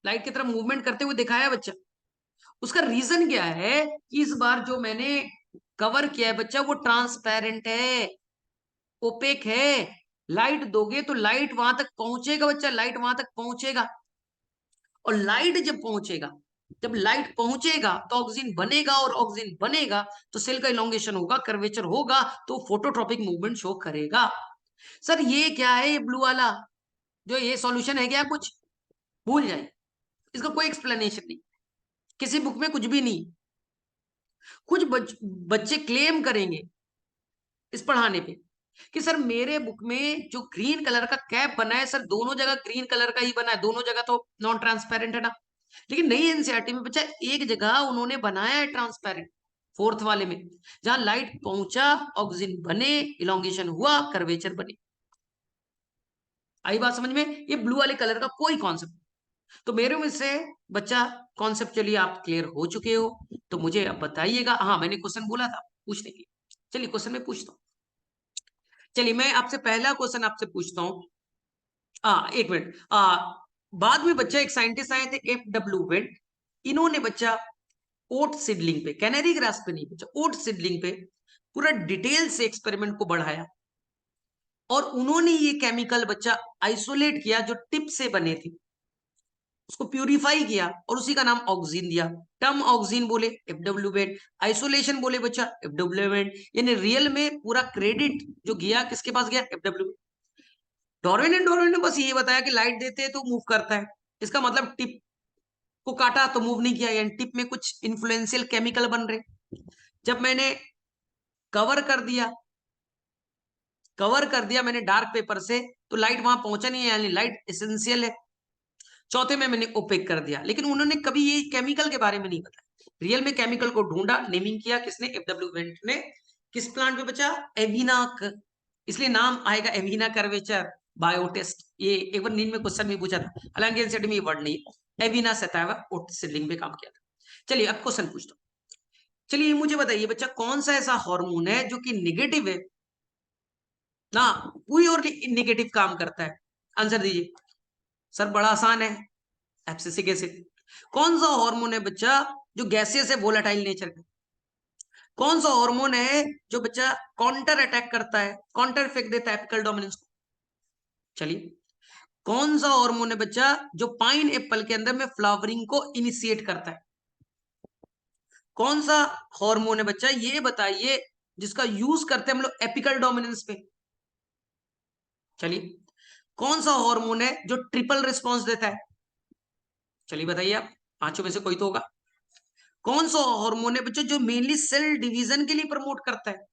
लाइट की तरफ मूवमेंट करते हुए दिखाया बच्चा। उसका रीजन क्या है कि इस बार जो मैंने कवर किया है बच्चा वो ट्रांसपेरेंट है, ओपेक है। लाइट दोगे तो लाइट वहां तक पहुंचेगा बच्चा, लाइट वहां तक पहुंचेगा। और लाइट जब पहुंचेगा, जब लाइट पहुंचेगा तो ऑक्सीजन बनेगा, और ऑक्सीजन बनेगा तो सेल का इलोंगेशन होगा, कर्वेचर होगा, तो फोटोट्रॉपिक मूवमेंट शो करेगा। सर ये क्या है, ये ब्लू वाला जो ये सॉल्यूशन है क्या, कुछ भूल जाए, इसका कोई एक्सप्लेनेशन नहीं, किसी बुक में कुछ भी नहीं। कुछ बच्चे क्लेम करेंगे इस पढ़ाने पे कि सर मेरे बुक में जो ग्रीन कलर का कैप बना है, सर दोनों जगह ग्रीन कलर का ही बना है, दोनों जगह तो नॉन ट्रांसपेरेंट है ना। लेकिन नई एनसीईआरटी में बच्चा एक जगह उन्होंने बनाया है ट्रांसपेरेंट, फोर्थ वाले में, जहां लाइट पहुंचा, ऑक्सीजन बने, इलोंगेशन हुआ, कर्वेचर बने। आई बात समझ में? ये ब्लू वाले कलर का कोई कॉन्सेप्ट। तो मेरे में से बच्चा कॉन्सेप्चुअली आप क्लियर हो चुके हो, तो मुझे अब बताइएगा। हाँ मैंने क्वेश्चन बोला था पूछने के लिए, चलिए क्वेश्चन में पूछता हूँ। चलिए मैं आपसे पहला क्वेश्चन आपसे पूछता हूँ। एक मिनट, बाद में बच्चा एक साइंटिस्ट आए थे F.W. वेंट। इन्होंने बच्चा ओट सीडलिंग पे, कैनरी ग्रास पे नहीं बच्चा, ओट सीडलिंग पे पूरा डिटेल से एक्सपेरिमेंट को बढ़ाया, और उन्होंने ये केमिकल बच्चा आइसोलेट किया जो टिप से बने थे, उसको प्यूरिफाई किया और उसी का नाम ऑक्सीजन दिया। टर्म ऑक्सीजन बोले F.W. वेंट, आइसोलेशन बोले बच्चा F.W. वेंट। यानी रियल में पूरा क्रेडिट जो गया किसके पास गया, F.W. डार्विन ने बस ये बताया कि लाइट देते हैं तो मूव करता है, इसका मतलब टिप को काटा तो मूव नहीं किया, यानी टिप में कुछ इन्फ्लुएंशियल केमिकल बन रहे। जब मैंने कवर कर दिया, मैंने डार्क पेपर से, तो लाइट वहां पहुंचा नहीं है, यानी लाइट एसेंशियल है। चौथे में मैंने ओपेक कर दिया, लेकिन उन्होंने कभी ये केमिकल के बारे में नहीं बताया। रियल में केमिकल को ढूंढा, नेमिंग किया किसने, F.W. वेंट ने। किस प्लांट पे बचा, एविना, इसलिए नाम आएगा एविना कर्वेचर बायोटेस्ट। ये एक बार नींद में क्वेश्चन भी पूछा था, हालांकि एनसीईआरटी में ये वर्ड नहीं है। एविना सतावा ओट सीडलिंग पे काम किया था। चलिए अब क्वेश्चन पूछता हूँ। चलिए ये मुझे बताइए बच्चा, कौन सा ऐसा हार्मोन है जो कि निगेटिव है ना, कोई और निगेटिव काम करता है? आंसर दीजिए सर, बड़ा आसान है, एब्सिसिक एसिड। कौन सा हार्मोन है बच्चा जो गैसियस है, वोलेटाइल नेचर का? कौन सा हार्मोन है जो बच्चा काउंटर अटैक करता है, काउंटर फेंक देता है एपिकल डोमिनेंस को? चलिए, कौन सा हार्मोन है बच्चा जो पाइन एप्पल के अंदर में फ्लावरिंग को इनिशिएट करता है? कौन सा हार्मोन है बच्चा, ये बताइए, जिसका यूज करते हैं हम लोग एपिकल डोमिनेंस पे? चलिए, कौन सा हार्मोन है जो ट्रिपल रिस्पॉन्स देता है? चलिए बताइए आप, पांचों में से कोई तो होगा। कौन सा हार्मोन है बच्चों जो मेनली सेल डिवीजन के लिए प्रमोट करता है,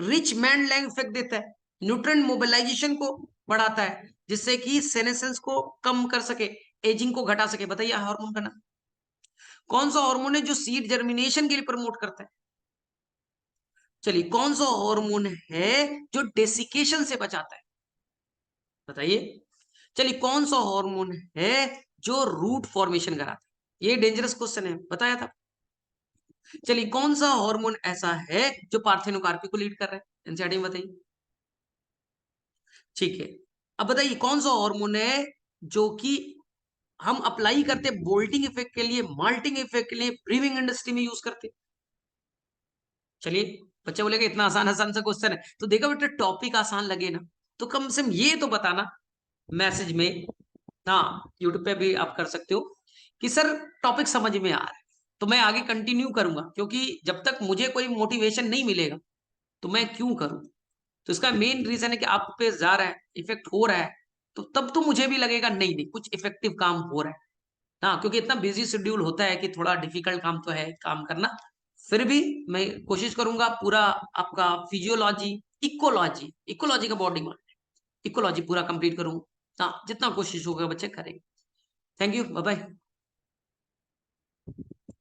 रिच मैन लैंग इफेक्ट देता है, न्यूट्रिएंट मोबिलाइजेशन को बढ़ाता है, जिससे कि सेनेसेंस को कम कर सके, एजिंग को घटा सके? बताइए हार्मोन का नाम। कौन सा हार्मोन है जो सीड जर्मिनेशन के लिए प्रमोट करता है? चलिए, कौन सा हार्मोन है जो डेसिकेशन से बचाता है? बताइए। चलिए, कौन सा हार्मोन है जो रूट फॉर्मेशन कराता है? ये डेंजरस क्वेश्चन है, बताया था। चलिए, कौन सा हार्मोन ऐसा है जो पार्थेनोकार्पी को लीड कर रहा है? एनसीईआरटी में बताइए। ठीक है, अब बताइए कौन सा हार्मोन है जो कि हम अप्लाई करते हैं बोल्टिंग इफेक्ट के लिए, माल्टिंग इफेक्ट के लिए, ब्रीविंग इंडस्ट्री में यूज करते हैं? चलिए, बच्चे बोलेगा इतना आसान आसान सा क्वेश्चन है, तो देखा बेटा टॉपिक आसान लगे ना, तो कम से कम ये तो बताना मैसेज में। हाँ, यूट्यूब पे भी आप कर सकते हो कि सर टॉपिक समझ में आ रहा है, तो मैं आगे कंटिन्यू करूंगा, क्योंकि जब तक मुझे कोई मोटिवेशन नहीं मिलेगा तो मैं क्यों करूं। तो इसका मेन रीजन है कि आप पे जा रहा है, इफेक्ट हो रहा है, तो तब तो मुझे भी लगेगा नहीं नहीं कुछ इफेक्टिव काम हो रहा है। हाँ, क्योंकि इतना बिजी शेड्यूल होता है कि थोड़ा डिफिकल्ट काम तो है काम करना। फिर भी मैं कोशिश करूंगा पूरा आपका फिजियोलॉजी, इकोलॉजी, इकोलॉजी का बॉडी में इकोलॉजी पूरा कंप्लीट करूंगा। हाँ, जितना कोशिश होगा बच्चे करेंगे। Thank you, bye bye.